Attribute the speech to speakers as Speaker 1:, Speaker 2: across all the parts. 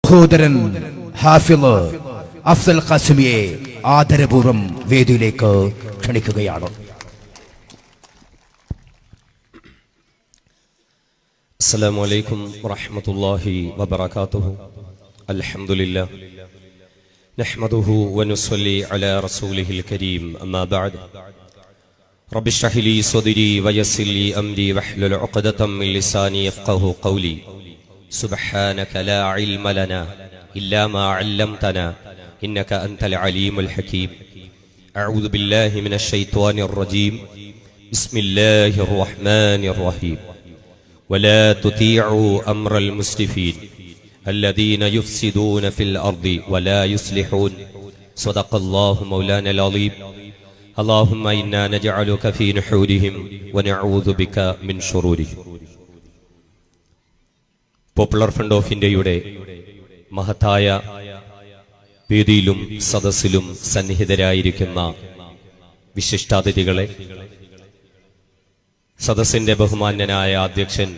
Speaker 1: സഹോദരൻ ഹാഫിള് അഫ്സൽ ഖാസിമിയെ ആദരപൂർവ്വം വേദിയിലേക്ക് ക്ഷണിക്കുകയാണ്.
Speaker 2: അസ്സലാമു അലൈക്കും വറഹ്മത്തുള്ളാഹി വബറകാതുഹു. അൽഹംദുലില്ലാഹ് നഹ്മദുഹു വനുസ്വല്ലി അലാ റസൂലിഹിൽ കരീം. അമ്മാ ബഅദ്. റബ്ബി ഇശ്റഹ് ലി സ്വദ്രി വയസ്സിർ ലി അംരി വഹ്ലുൽ ഉഖ്ദതം മിൻ ലിസാനി യഫ്ഖഹു ഖൗലി. സുബ്ഹാനക ലാ ഇൽമ ലനാ ഇല്ലാ മാ അല്ലംതനാ ഇന്നക അൻതൽ അലീമുൽ ഹകീം. അഊദു ബില്ലാഹി മിനശ് ശൈത്വാനിർ റജീം. ബിസ്മില്ലാഹിർ റഹ്മാനിർ റഹീം. ولا تطيعوا أمر المسرفين الذين يفسدون في الأرض ولا يصلحون. صدق الله مولانا العظيم. اللهم إنا نجعلك في نحورهم ونعوذ بك من شرورهم. പോപ്പുലർ ഫ്രണ്ട് ഓഫ് ഇന്ത്യയുടെ മഹത്തായ വേദിയിലും സദസ്സിലും സന്നിഹിതരായിരിക്കുന്ന വിശിഷ്ടാതിഥികളെ, സദസ്സിന്റെ ബഹുമാന്യനായ അധ്യക്ഷൻ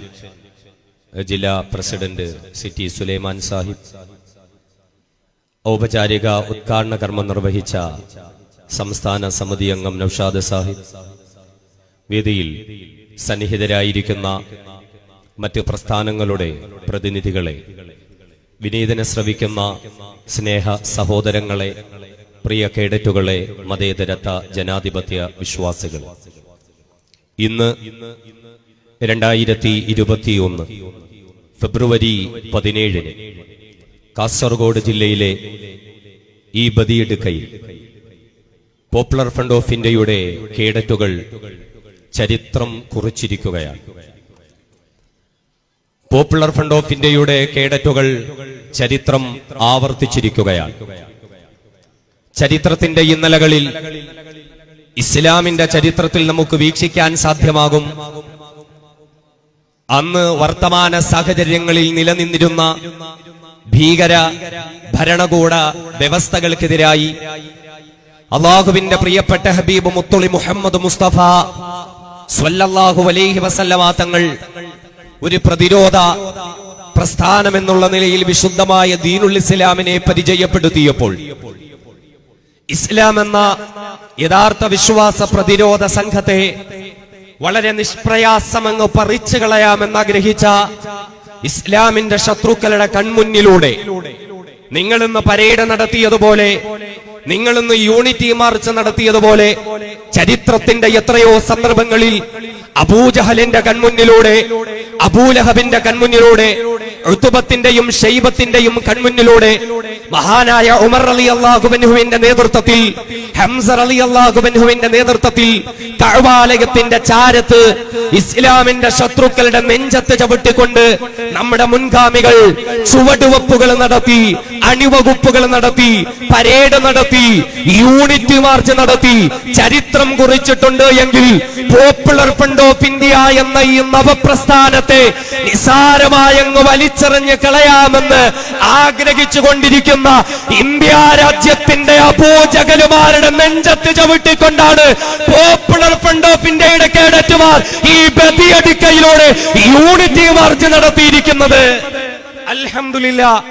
Speaker 2: ജില്ലാ പ്രസിഡന്റ് സിറ്റി സുലൈമാൻ സാഹിബ്, ഔപചാരിക ഉദ്ഘാടന കർമ്മം നിർവഹിച്ച സംസ്ഥാന സമിതി അംഗം നൌഷാദ് സാഹിബ്, വേദിയിൽ സന്നിഹിതരായിരിക്കുന്ന മറ്റ് പ്രസ്ഥാനങ്ങളുടെ പ്രതിനിധികളെ, വിനീതനെ ശ്രവിക്കുന്ന സ്നേഹ സഹോദരങ്ങളെ, പ്രിയ കേഡറ്റുകളെ, മതേതരത്വ ജനാധിപത്യ വിശ്വാസികൾ, ഇന്ന് 2021 ഫെബ്രുവരി 17 കാസർഗോഡ് ജില്ലയിലെ ഈ ബദിയടുക്കയിൽ പോപ്പുലർ ഫ്രണ്ട് ഓഫ് ഇന്ത്യയുടെ കേഡറ്റുകൾ ചരിത്രം കുറിച്ചിരിക്കുകയാണ്. പോപ്പുലർ ഫ്രണ്ട് ഓഫ് ഇന്ത്യയുടെ കേഡറ്റുകൾ ചരിത്രം ആവർത്തിച്ചിരിക്കുകയാണ്. ചരിത്രത്തിന്റെ ഇന്നലകളിൽ ഇസ്ലാമിന്റെ ചരിത്രത്തിൽ നമുക്ക് വീക്ഷിക്കാൻ സാധ്യമാകും, അന്ന് വർത്തമാന സാഹചര്യങ്ങളിൽ നിലനിന്നിരുന്ന ഭീകര ഭരണകൂട വ്യവസ്ഥകൾക്കെതിരായി അല്ലാഹുവിന്റെ പ്രിയപ്പെട്ട ഹബീബ് മുത്തുളി മുഹമ്മദ് മുസ്തഫ സ്വല്ലല്ലാഹു അലൈഹി വസല്ലമ തങ്ങൾ ഒരു പ്രതിരോധ പ്രസ്ഥാനം എന്നുള്ള നിലയിൽ വിശുദ്ധമായ ദീനുൽ ഇസ്ലാമിനെ പരിചയപ്പെടുത്തിയപ്പോൾ, ഇസ്ലാം എന്ന യഥാർത്ഥ വിശ്വാസ പ്രതിരോധ സംഘത്തെ വളരെ നിഷ്പ്രയാസമങ്ങ് പറിച്ചു കളയാമെന്ന് ആഗ്രഹിച്ച ഇസ്ലാമിന്റെ ശത്രുക്കളുടെ കൺമുന്നിലൂടെ നിങ്ങളിന്ന് പരേഡ് നടത്തിയതുപോലെ, നിങ്ങളിന്ന് യൂണിറ്റി മാർച്ച് നടത്തിയതുപോലെ ചരിത്രത്തിന്റെ എത്രയോ സന്ദർഭങ്ങളിൽ അബൂജഹലിന്റെ കൺമുന്നിലൂടെ, അബൂലഹബിന്റെ കൺമുന്നിലൂടെ, ഉത്ബത്തിന്റെയും ശൈബത്തിന്റെയും കൺമുന്നിലൂടെ മഹാനായ ഉമർ റളിയല്ലാഹു അൻഹുവിന്റെ നേതൃത്വത്തിൽ, ഹംസ റളിയല്ലാഹു അൻഹുവിന്റെ നേതൃത്വത്തിൽ കഅബാലയത്തിന്റെ ചാരത്ത് ഇസ്ലാമിന്റെ ശത്രുക്കളുടെ നെഞ്ചത്ത് ചവിട്ടിക്കൊണ്ട് നമ്മുടെ മുൻഗാമികൾ ചുവടുവെപ്പുകൾ നടത്തി, അണിവകുപ്പുകൾ നടത്തി, പരേഡ് നടത്തി, യൂണിറ്റി മാർച്ച് നടത്തി ചരിത്രം കുറിച്ചിട്ടുണ്ട് എങ്കിൽ പോപ്പുലർ ഫ്രണ്ട് ഓഫ് ഇന്ത്യ എന്ന ഈ നവപ്രസ്ഥാനത്തെ നിസാരമായങ്ങ് വലിച്ചെറിഞ്ഞ് കളയാമെന്ന് ആഗ്രഹിച്ചു കൊണ്ടിരിക്കുന്ന ഇന്ത്യ രാജ്യത്തിന്റെ അബൂജഹലുമാരുടെ നെഞ്ചത്ത് ചവിട്ടിക്കൊണ്ടാണ് പോപ്പുലർ ഫ്രണ്ട് ഓഫ് ഇന്ത്യയുടെ കേഡറ്റുമാർ ഈ ബദിയടുക്കയിലൂടെ യൂണിറ്റി മാർച്ച് നടത്തിയിരിക്കുന്നത്. അൽഹംദുലില്ലാഹ്,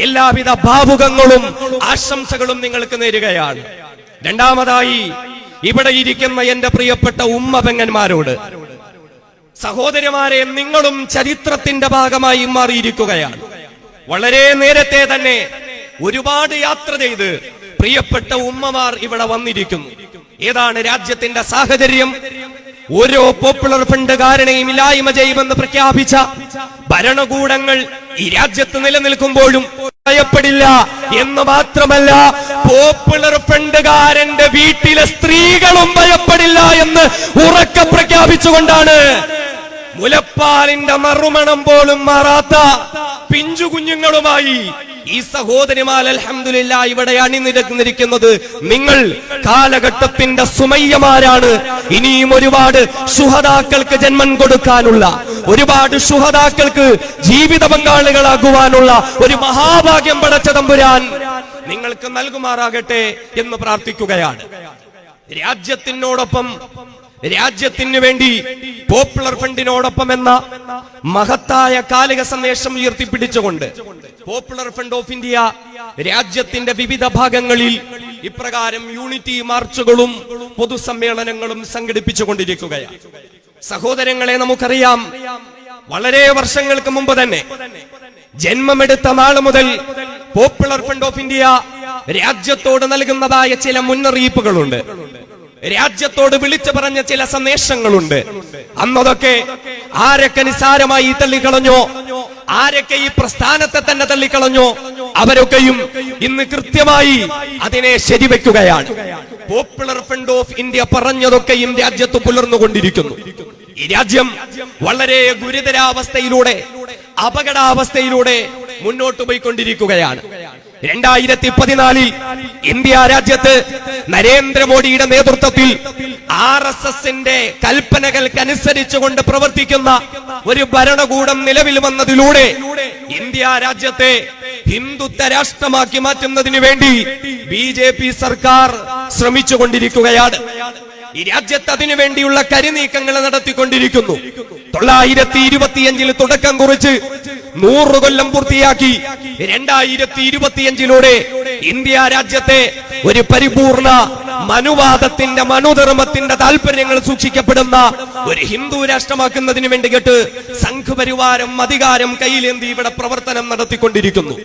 Speaker 2: എല്ലാവിധ ഭാവുകങ്ങളും ആശംസകളും നിങ്ങൾക്ക് നേരുകയാണ്. രണ്ടാമതായി, ഇവിടെ ഇരിക്കുന്ന എന്റെ പ്രിയപ്പെട്ട ഉമ്മ പെങ്ങന്മാരോട്, സഹോദരിമാരെ, നിങ്ങളും ചരിത്രത്തിന്റെ ഭാഗമായി മാറിയിരിക്കുകയാണ്. വളരെ നേരത്തെ തന്നെ ഒരുപാട് യാത്ര ചെയ്ത് പ്രിയപ്പെട്ട ഉമ്മമാർ ഇവിടെ വന്നിരിക്കുന്നു. ഏതാണ് രാജ്യത്തിന്റെ സാഹചര്യം? ഓരോ പോപ്പുലർ ഫ്രണ്ടുകാരനെയും ഇല്ലായ്മ ചെയ്യുമെന്ന് പ്രഖ്യാപിച്ച ഭരണകൂടങ്ങൾ ഈ രാജ്യത്ത് നിലനിൽക്കുമ്പോഴും ഭയപ്പെടില്ല എന്ന് മാത്രമല്ല, പോപ്പുലർ ഫ്രണ്ടുകാരന്റെ വീട്ടിലെ സ്ത്രീകളും ഭയപ്പെടില്ല എന്ന് ഉറക്കെ പ്രഖ്യാപിച്ചുകൊണ്ടാണ് മുലപ്പാലിന്റെ മറുമണം പോലും മാറാത്ത പിഞ്ചു കുഞ്ഞുങ്ങളുമായി ഈ സഹോദരിമാർ അൽഹംദുലില്ലാഹ് ഇവിടെ അണിനിരന്നിരിക്കുന്നത്. നിങ്ങൾ കാലഘട്ടത്തിന്റെ സുമയ്യമാരാണ്. ഇനിയും ഒരുപാട് ശുഹദാക്കൾക്ക് ജന്മം കൊടുക്കാനുള്ള, ഒരുപാട് ശുഹദാക്കൾക്ക് ജീവിത പങ്കാളികളാകുവാനുള്ള ഒരു മഹാഭാഗ്യം പടച്ച തമ്പുരാൻ നിങ്ങൾക്ക് നൽകുമാറാകട്ടെ എന്ന് പ്രാർത്ഥിക്കുകയാണ്. രാജ്യത്തിനോടൊപ്പം രാജ്യത്തിനു വേണ്ടി പോപ്പുലർ ഫ്രണ്ടിനോടൊപ്പം എന്ന മഹത്തായ കാലിക സന്ദേശം ഉയർത്തിപ്പിടിച്ചുകൊണ്ട് പോപ്പുലർ ഫ്രണ്ട് ഓഫ് ഇന്ത്യ രാജ്യത്തിന്റെ വിവിധ ഭാഗങ്ങളിൽ ഇപ്രകാരം യൂണിറ്റി മാർച്ചുകളും പൊതുസമ്മേളനങ്ങളും സംഘടിപ്പിച്ചുകൊണ്ടിരിക്കുകയാണ്. സഹോദരങ്ങളെ, നമുക്കറിയാം, വളരെ വർഷങ്ങൾക്ക് മുമ്പ് തന്നെ ജന്മമെടുത്ത നാൾ മുതൽ പോപ്പുലർ ഫ്രണ്ട് ഓഫ് ഇന്ത്യ രാജ്യത്തോട് നൽകുന്നതായ ചില മുന്നറിയിപ്പുകളുണ്ട്, രാജ്യത്തോട് വിളിച്ചു പറഞ്ഞ ചില സന്ദേശങ്ങളുണ്ട്. അന്നതൊക്കെ ആരൊക്കെ നിസാരമായി തള്ളിക്കളഞ്ഞോ, ആരൊക്കെ ഈ പ്രസ്ഥാനത്തെ തന്നെ തള്ളിക്കളഞ്ഞോ, അവരൊക്കെയും ഇന്ന് കൃത്യമായി അതിനെ ശരിവെക്കുകയാണ്. പോപ്പുലർ ഫ്രണ്ട് ഓഫ് ഇന്ത്യ പറഞ്ഞതൊക്കെയും രാജ്യത്ത് പുലർന്നുകൊണ്ടിരിക്കുന്നു. ഈ രാജ്യം വളരെ ഗുരുതരാവസ്ഥയിലൂടെ, അപകടാവസ്ഥയിലൂടെ മുന്നോട്ട് പോയിക്കൊണ്ടിരിക്കുകയാണ്. 2014 ഇന്ത്യ രാജ്യത്ത് നരേന്ദ്രമോദിയുടെ നേതൃത്വത്തിൽ RSSന്റെ കൽപ്പനകൾക്കനുസരിച്ചുകൊണ്ട് പ്രവർത്തിക്കുന്ന ഒരു ഭരണകൂടം നിലവിൽ വന്നതിലൂടെ ഇന്ത്യ രാജ്യത്തെ ഹിന്ദുത്വ രാഷ്ട്രമാക്കി മാറ്റുന്നതിന് വേണ്ടി BJP സർക്കാർ ശ്രമിച്ചുകൊണ്ടിരിക്കുകയാണ്. ഈ രാജ്യത്ത് അതിനു വേണ്ടിയുള്ള കരിനീക്കങ്ങൾ നടത്തിക്കൊണ്ടിരിക്കുന്നു. 925 തുടക്കം കുറിച്ച് 100 കൊല്ലം പൂർത്തിയാക്കി 2025 ഇന്ത്യ രാജ്യത്തെ ഒരു പരിപൂർണ മനുവാദത്തിന്റെ, മനുധർമ്മത്തിന്റെ താല്പര്യങ്ങൾ സൂക്ഷിക്കപ്പെടുന്ന ഒരു ഹിന്ദു രാഷ്ട്രമാക്കുന്നതിന് വേണ്ടി കേട്ട് സംഘപരിവാരം അധികാരം കയ്യിലേന്തി ഇവിടെ പ്രവർത്തനം നടത്തിക്കൊണ്ടിരിക്കുന്നു.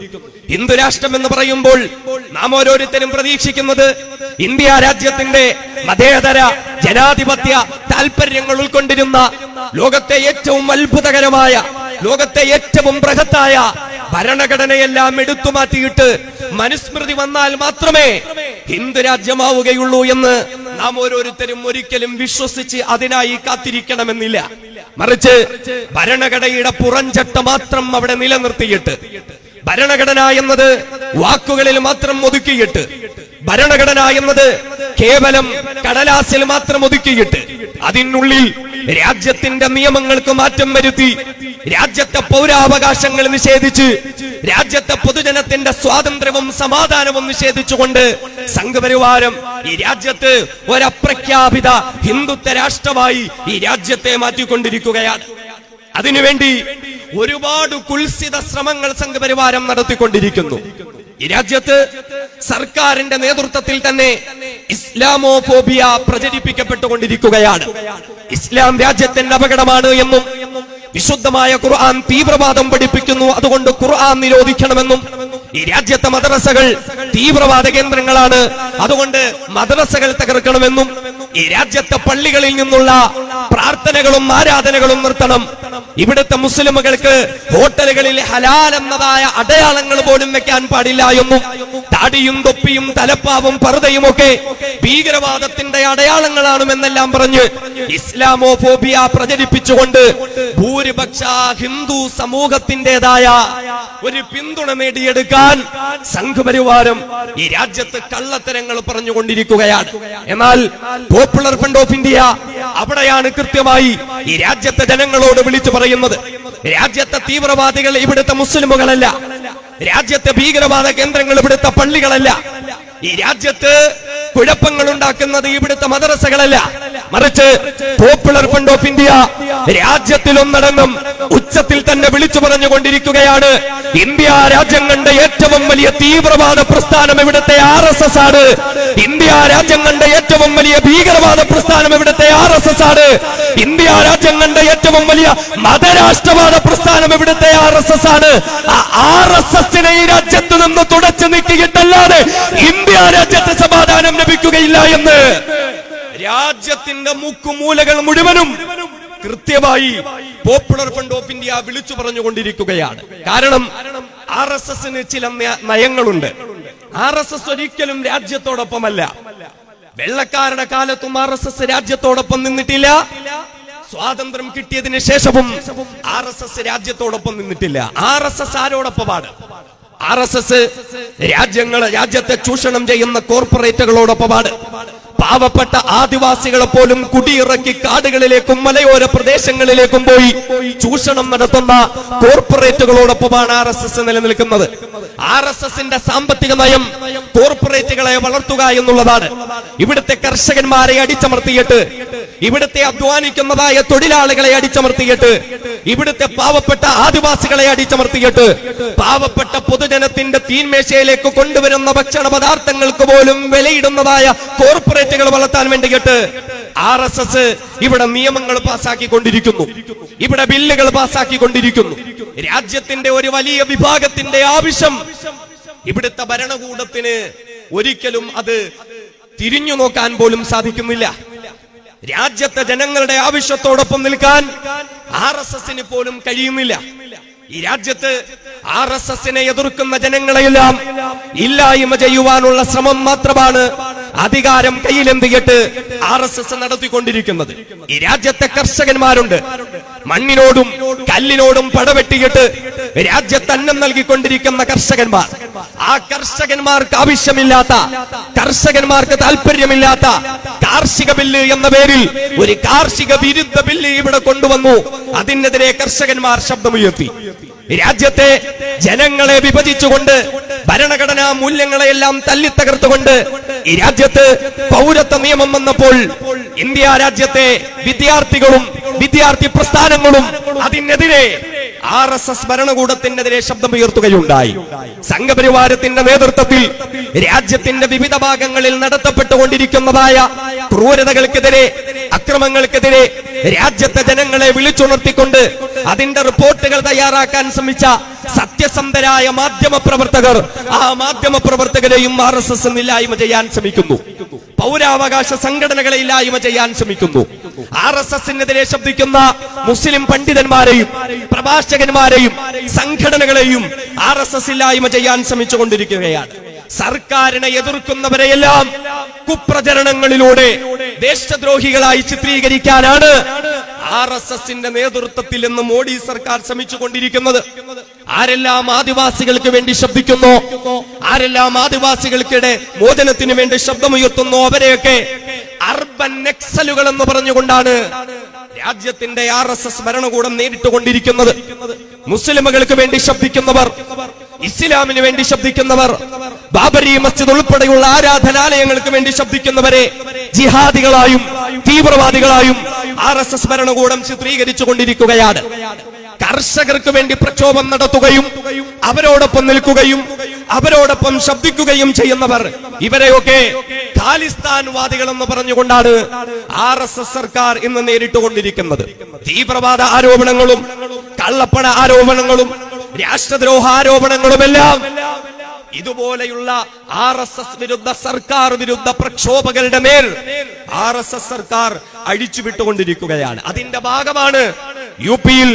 Speaker 2: ഹിന്ദു രാഷ്ട്രം എന്ന് പറയുമ്പോൾ നാം ഓരോരുത്തരും പ്രതീക്ഷിക്കുന്നത് ഇന്ത്യ രാജ്യത്തിന്റെ മതേതര ജനാധിപത്യ താല്പര്യങ്ങൾ ഉൾക്കൊണ്ടിരുന്ന ലോകത്തെ ഏറ്റവും അത്ഭുതകരമായ, ലോകത്തെ ഏറ്റവും ബൃഹത്തായ ഭരണഘടനയെല്ലാം എടുത്തുമാറ്റിയിട്ട് മനുസ്മൃതി വന്നാൽ മാത്രമേ ഹിന്ദു രാജ്യമാവുകയുള്ളൂ എന്ന് നാം ഓരോരുത്തരും ഒരിക്കലും വിശ്വസിച്ച് അതിനായി കാത്തിരിക്കണമെന്നില്ല. മറിച്ച് ഭരണഘടനയുടെ പുറംചട്ട മാത്രം അവിടെ നിലനിർത്തിയിട്ട്, ഭരണഘടന എന്നത് വാക്കുകളിൽ മാത്രം ഒതുക്കിയിട്ട്, ഭരണഘടന എന്നത് കേവലം കടലാസിൽ മാത്രം ഒതുക്കിയിട്ട് അതിനുള്ളിൽ രാജ്യത്തിന്റെ നിയമങ്ങൾക്ക് മാറ്റം വരുത്തി, രാജ്യത്തെ പൗരാവകാശങ്ങൾ നിഷേധിച്ച്, രാജ്യത്തെ പൊതുജനത്തിന്റെ സ്വാതന്ത്ര്യവും സമാധാനവും നിഷേധിച്ചുകൊണ്ട് സംഘപരിവാരം ഈ രാജ്യത്ത് ഒരപ്രഖ്യാപിത ഹിന്ദുത്വ രാഷ്ട്രമായി ഈ രാജ്യത്തെ മാറ്റിക്കൊണ്ടിരിക്കുകയാണ്. അതിനുവേണ്ടി ഒരുപാട് കുൽസിത ശ്രമങ്ങൾ സംഘപരിവാരം നടത്തിക്കൊണ്ടിരിക്കുന്നു. ഈ രാജ്യത്ത് സർക്കാരിന്റെ നേതൃത്വത്തിൽ തന്നെ ഇസ്ലാമോഫോബിയ പ്രചരിപ്പിക്കപ്പെട്ടുകൊണ്ടിരിക്കുകയാണ്. ഇസ്ലാം രാജ്യത്തിന്റെ അപകടമാണ് എന്നും വിശുദ്ധമായ ഖുർആൻ തീവ്രവാദം പഠിപ്പിക്കുന്നു, അതുകൊണ്ട് ഖുർആൻ നിരോധിക്കണമെന്നും, ഈ രാജ്യത്തെ മദ്രസകൾ തീവ്രവാദ കേന്ദ്രങ്ങളാണ്, അതുകൊണ്ട് മദ്രസകൾ തകർക്കണമെന്നും, ഈ രാജ്യത്തെ പള്ളികളിൽ നിന്നുള്ള പ്രാർത്ഥനകളും ആരാധനകളും നിർത്തണം, ഇവിടുത്തെ മുസ്ലിമുകൾക്ക് ഹോട്ടലുകളിൽ ഹലാൽ എന്നതായ അടയാളങ്ങൾ പോലും വെക്കാൻ പാടില്ല എന്നും, താടിയും തൊപ്പിയും തലപ്പാവും പർദ്ദയും ഒക്കെ ഭീകരവാദത്തിന്റെ അടയാളങ്ങളാണെന്നെല്ലാം പറഞ്ഞ് ഇസ്ലാമോഫോബിയ പ്രചരിപ്പിച്ചുകൊണ്ട് ഭൂരിപക്ഷ ഹിന്ദു സമൂഹത്തിന്റേതായ ഒരു പിന്തുണ നേടിയെടുക്കാൻ സംഘപരിവാരം ഈ രാജ്യത്ത് കള്ളത്തരങ്ങൾ പറഞ്ഞുകൊണ്ടിരിക്കുകയാണ്. എന്നാൽ പോപ്പുലർ ഫ്രണ്ട് ഓഫ് ഇന്ത്യ അവിടെയാണ് കൃത്യമായി ഈ രാജ്യത്തെ ജനങ്ങളോട് വിളിച്ചു പറയുന്നത്, രാജ്യത്തെ തീവ്രവാദികൾ ഇവിടുത്തെ മുസ്ലിമുകളല്ല, രാജ്യത്തെ ഭീകരവാദ കേന്ദ്രങ്ങൾ ഇവിടുത്തെ പള്ളികളല്ല, ഈ രാജ്യത്ത് കുഴപ്പങ്ങൾ ഉണ്ടാക്കുന്നത് ഇവിടുത്തെ മദ്രസകളല്ല, മറിച്ച് പോപ്പുലർ ഫ്രണ്ട് ഓഫ് ഇന്ത്യ രാജ്യത്തിലൊന്നടങ്കം ഉച്ചത്തിൽ തന്നെ വിളിച്ചു പറഞ്ഞുകൊണ്ടിരിക്കുകയാണ്, ഇന്ത്യ രാജ്യം കണ്ട ഏറ്റവും വലിയ തീവ്രവാദ പ്രസ്ഥാനം ഇവിടുത്തെ RSS ആണ്, ഇന്ത്യ രാജ്യം കണ്ട ഏറ്റവും വലിയ ഭീകരവാദ പ്രസ്ഥാനം ഇവിടുത്തെ RSS ആണ്, ഇന്ത്യ രാജ്യം കണ്ട ഏറ്റവും വലിയ മതരാഷ്ട്രവാദ പ്രസ്ഥാനം ഇവിടുത്തെ RSS ആണ്. ആ RSSനെ ഈ രാജ്യത്ത് നിന്ന് തുടച്ചു നീക്കിയിട്ടല്ലാതെ ഇന്ത്യ രാജ്യത്തെ സമാധാനം ലഭിക്കുകയില്ല എന്ന് രാജ്യത്തിന്റെ മുക്കുമൂലകൾ മുഴുവനും കൃത്യമായി പോപ്പുലർ ഫ്രണ്ട് ഓഫ് ഇന്ത്യ വിളിച്ചു പറഞ്ഞുകൊണ്ടിരിക്കുകയാണ്. കാരണം RSSന് ചില നയങ്ങളുണ്ട്. RSS ഒരിക്കലും രാജ്യത്തോടൊപ്പമല്ല. വെള്ളക്കാരുടെ കാലത്തും RSS രാജ്യത്തോടൊപ്പം നിന്നിട്ടില്ല, സ്വാതന്ത്ര്യം കിട്ടിയതിന് ശേഷവും RSS രാജ്യത്തോടൊപ്പം നിന്നിട്ടില്ല. RSS ആരോടൊപ്പമാണ്? RSS രാജ്യത്തെ ചൂഷണം ചെയ്യുന്ന കോർപ്പറേറ്റുകളോടൊപ്പമാണ്. പാവപ്പെട്ട ആദിവാസികളെ പോലും കുടിയിറക്കി കാടുകളിലേക്കും മലയോര പ്രദേശങ്ങളിലേക്കും പോയി ചൂഷണം നടത്തുന്ന കോർപ്പറേറ്റുകളോടൊപ്പമാണ് RSS നിലനിൽക്കുന്നത്. RSSന്റെ സാമ്പത്തിക നയം കോർപ്പറേറ്റുകളെ വളർത്തുക എന്നുള്ളതാണ്. ഇവിടുത്തെ കർഷകന്മാരെ അടിച്ചമർത്തിയിട്ട് ഇവിടുത്തെ അധ്വാനിക്കുന്നതായ തൊഴിലാളികളെ അടിച്ചമർത്തിയിട്ട്, ഇവിടുത്തെ പാവപ്പെട്ട ആദിവാസികളെ അടിച്ചമർത്തിയിട്ട്, പാവപ്പെട്ട പൊതുജനത്തിന്റെ തീന്മേശയിലേക്ക് കൊണ്ടുവരുന്ന ഭക്ഷണ പദാർത്ഥങ്ങൾക്ക് പോലും വിലയിടുന്നതായ കോർപ്പറേറ്റുകൾ വളർത്താൻ വേണ്ടിയിട്ട് RSS ഇവിടെ നിയമങ്ങൾ പാസാക്കിക്കൊണ്ടിരിക്കുന്നു, ഇവിടെ ബില്ലുകൾ പാസാക്കിക്കൊണ്ടിരിക്കുന്നു. രാജ്യത്തിന്റെ ഒരു വലിയ വിഭാഗത്തിന്റെ ആവശ്യം ഇവിടുത്തെ ഭരണകൂടത്തിന് ഒരിക്കലും അത് തിരിഞ്ഞു നോക്കാൻ പോലും സാധിക്കുന്നില്ല. രാജ്യത്തെ ജനങ്ങളുടെ ആവശ്യത്തോടൊപ്പം നിൽക്കാൻ RSSന് പോലും കഴിയുന്നില്ല. ഈ രാജ്യത്ത് RSSനെ എതിർക്കുന്ന ജനങ്ങളെയെല്ലാം ഇല്ലായ്മ ചെയ്യുവാനുള്ള ശ്രമം മാത്രമാണ് അധികാരം കയ്യിലെന്തിയിട്ട് RSS നടത്തിക്കൊണ്ടിരിക്കുന്നത്. ഈ രാജ്യത്തെ കർഷകന്മാരുണ്ട്, മണ്ണിനോടും കല്ലിനോടും പടവെട്ടിയിട്ട് രാജ്യത്ത് അന്നം നൽകിക്കൊണ്ടിരിക്കുന്ന കർഷകന്മാർ. ആ കർഷകന്മാർക്ക് ആവശ്യമില്ലാത്ത, കർഷകന്മാർക്ക് താല്പര്യമില്ലാത്ത കാർഷിക ബില്ല് എന്ന പേരിൽ ഒരു കാർഷിക വിരുദ്ധ ബില്ല് ഇവിടെ കൊണ്ടുവന്നു. അതിനെതിരെ കർഷകന്മാർ ശബ്ദമുയർത്തി. രാജ്യത്തെ ജനങ്ങളെ വിഭജിച്ചുകൊണ്ട്, ഭരണഘടനാ മൂല്യങ്ങളെയെല്ലാം തല്ലിത്തകർത്തുകൊണ്ട് ഈ രാജ്യത്ത് പൗരത്വ നിയമം വന്നപ്പോൾ ഇന്ത്യ രാജ്യത്തെ വിദ്യാർത്ഥികളും വിദ്യാർത്ഥി പ്രസ്ഥാനങ്ങളും അതിനെതിരെ RSS ഭരണകൂടത്തിനെതിരെ ശബ്ദമുയർത്തുകയുണ്ടായി. സംഘപരിവാരത്തിന്റെ നേതൃത്വത്തിൽ രാജ്യത്തിന്റെ വിവിധ ഭാഗങ്ങളിൽ നടത്തപ്പെട്ടുകൊണ്ടിരിക്കുന്നതായ ക്രൂരതകൾക്കെതിരെ, അക്രമങ്ങൾക്കെതിരെ രാജ്യത്തെ ജനങ്ങളെ വിളിച്ചുണർത്തിക്കൊണ്ട് അതിന്റെ റിപ്പോർട്ടുകൾ തയ്യാറാക്കാൻ ശ്രമിച്ച സത്യസന്ധരായ മാധ്യമ പ്രവർത്തകർ, ആ മാധ്യമ പ്രവർത്തകരെയും RSS ഇല്ലായ്മ ചെയ്യാൻ ശ്രമിക്കുന്നു. പൗരാവകാശ സംഘടനകളെ ഇല്ലായ്മ ചെയ്യാൻ ശ്രമിക്കുന്നു. RSSനെതിരെ ശബ്ദിക്കുന്ന മുസ്ലിം പണ്ഡിതന്മാരെയും പ്രഭാഷകന്മാരെയും സംഘടനകളെയും RSS ഇല്ലായ്മ ചെയ്യാൻ ശ്രമിച്ചുകൊണ്ടിരിക്കുകയാണ്. സർക്കാരിനെ എതിർക്കുന്നവരെയെല്ലാം കുപ്രചരണങ്ങളിലൂടെ ദേശദ്രോഹികളായി ചിത്രീകരിക്കാനാണ് RSSന്റെ നേതൃത്വത്തിൽ നിന്ന് മോഡി സർക്കാർ ശ്രമിച്ചുകൊണ്ടിരിക്കുന്നത്. ആരെല്ലാം ആദിവാസികൾക്ക് വേണ്ടി ശബ്ദിക്കുന്നു, ആരെല്ലാം ആദിവാസികൾക്കിടെ മോചനത്തിന് വേണ്ടി ശബ്ദമുയർത്തുന്നു, അവരെയൊക്കെ അർബൻ നക്സലുകൾ എന്ന് പറഞ്ഞുകൊണ്ടാണ് രാജ്യത്തിന്റെ RSS ഭരണകൂടം നേരിട്ടുകൊണ്ടിരിക്കുന്നത്. മുസ്ലിമുകൾക്ക് വേണ്ടി ശബ്ദിക്കുന്നവർ, ഇസ്ലാമിന് വേണ്ടി ശബ്ദിക്കുന്നവർ, ബാബരി മസ്ജിദ് ഉൾപ്പെടെയുള്ള ആരാധനാലയങ്ങൾക്ക് വേണ്ടി ശബ്ദിക്കുന്നവരെ ജിഹാദികളായും തീവ്രവാദികളായും RSS ഭരണകൂടം ചിത്രീകരിച്ചു കൊണ്ടിരിക്കുകയാണ്. കർഷകർക്ക് വേണ്ടി പ്രക്ഷോഭം നടത്തുകയും അവരോടൊപ്പം നിൽക്കുകയും അവരോടൊപ്പം ശബ്ദിക്കുകയും ചെയ്യുന്നവർ, ഇവരെയൊക്കെ ഖാലിസ്ഥാൻവാദികൾ എന്ന് പറഞ്ഞുകൊണ്ടാണ് RSS സർക്കാർ ഇന്ന് നേരിട്ടുകൊണ്ടിരിക്കുന്നത്. തീവ്രവാദ ആരോപണങ്ങളും കള്ളപ്പണ ആരോപണങ്ങളും രാഷ്ട്രദ്രോഹ ആരോപണങ്ങളുമെല്ലാം ഇതുപോലെയുള്ള RSS വിരുദ്ധ സർക്കാർ വിരുദ്ധ പ്രക്ഷോഭകരുടെ മേൽ RSS സർക്കാർ അഴിച്ചുവിട്ടുകൊണ്ടിരിക്കുകയാണ്. അതിന്റെ ഭാഗമാണ് UPയിൽ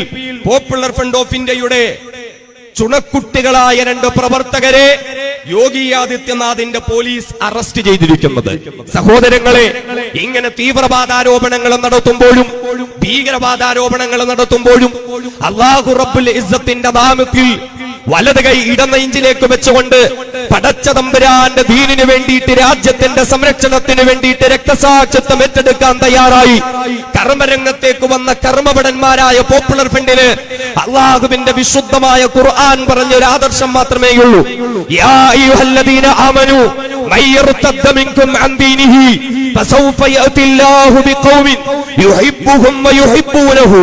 Speaker 2: പോപ്പുലർ ഫ്രണ്ട് ഓഫ് ഇന്ത്യയുടെ ചുണക്കുട്ടികളായ 2 പ്രവർത്തകരെ യോഗി ആദിത്യനാഥിന്റെ പോലീസ് അറസ്റ്റ് ചെയ്തിരിക്കുന്നത്. സഹോദരങ്ങളെ, ഇങ്ങനെ തീവ്രവാദാരോപണങ്ങൾ നടത്തുമ്പോഴും ഭീകരവാദാരോപണങ്ങൾ നടത്തുമ്പോഴും അല്ലാഹു റബ്ബുൽ ഇസ്സത്തിന്റെ നാമത്തിൽ വലത് കൈ ഇടനെഞ്ചിലേക്ക് വെച്ചുകൊണ്ട് പടച്ച തമ്പുരാന്റെ ദീനിന് വേണ്ടിയിട്ട്, രാജ്യത്തിന്റെ സംരക്ഷണത്തിന് വേണ്ടിയിട്ട് രക്തസാക്ഷിത്വം ഏറ്റെടുക്കാൻ തയ്യാറായി കർമ്മരംഗത്തേക്ക് വന്ന കർമ്മഭടന്മാരായ പോപ്പുലർ ഫ്രണ്ടിന് അല്ലാഹുവിന്റെ വിശുദ്ധമായ ഖുർആൻ പറഞ്ഞ ഒരു ആദർശം മാത്രമേ ഉള്ളൂ. യാ അയ്യുഹല്ലദീന ആമനൂ മയ്യർതദ്ദ മിൻകും അൻ ദീനിഹി ഫസൗഫ യഅതില്ലാഹു ബിഖൗമിൻ യുഹിബ്ബുഹും വയുഹിബ്ബൂനഹു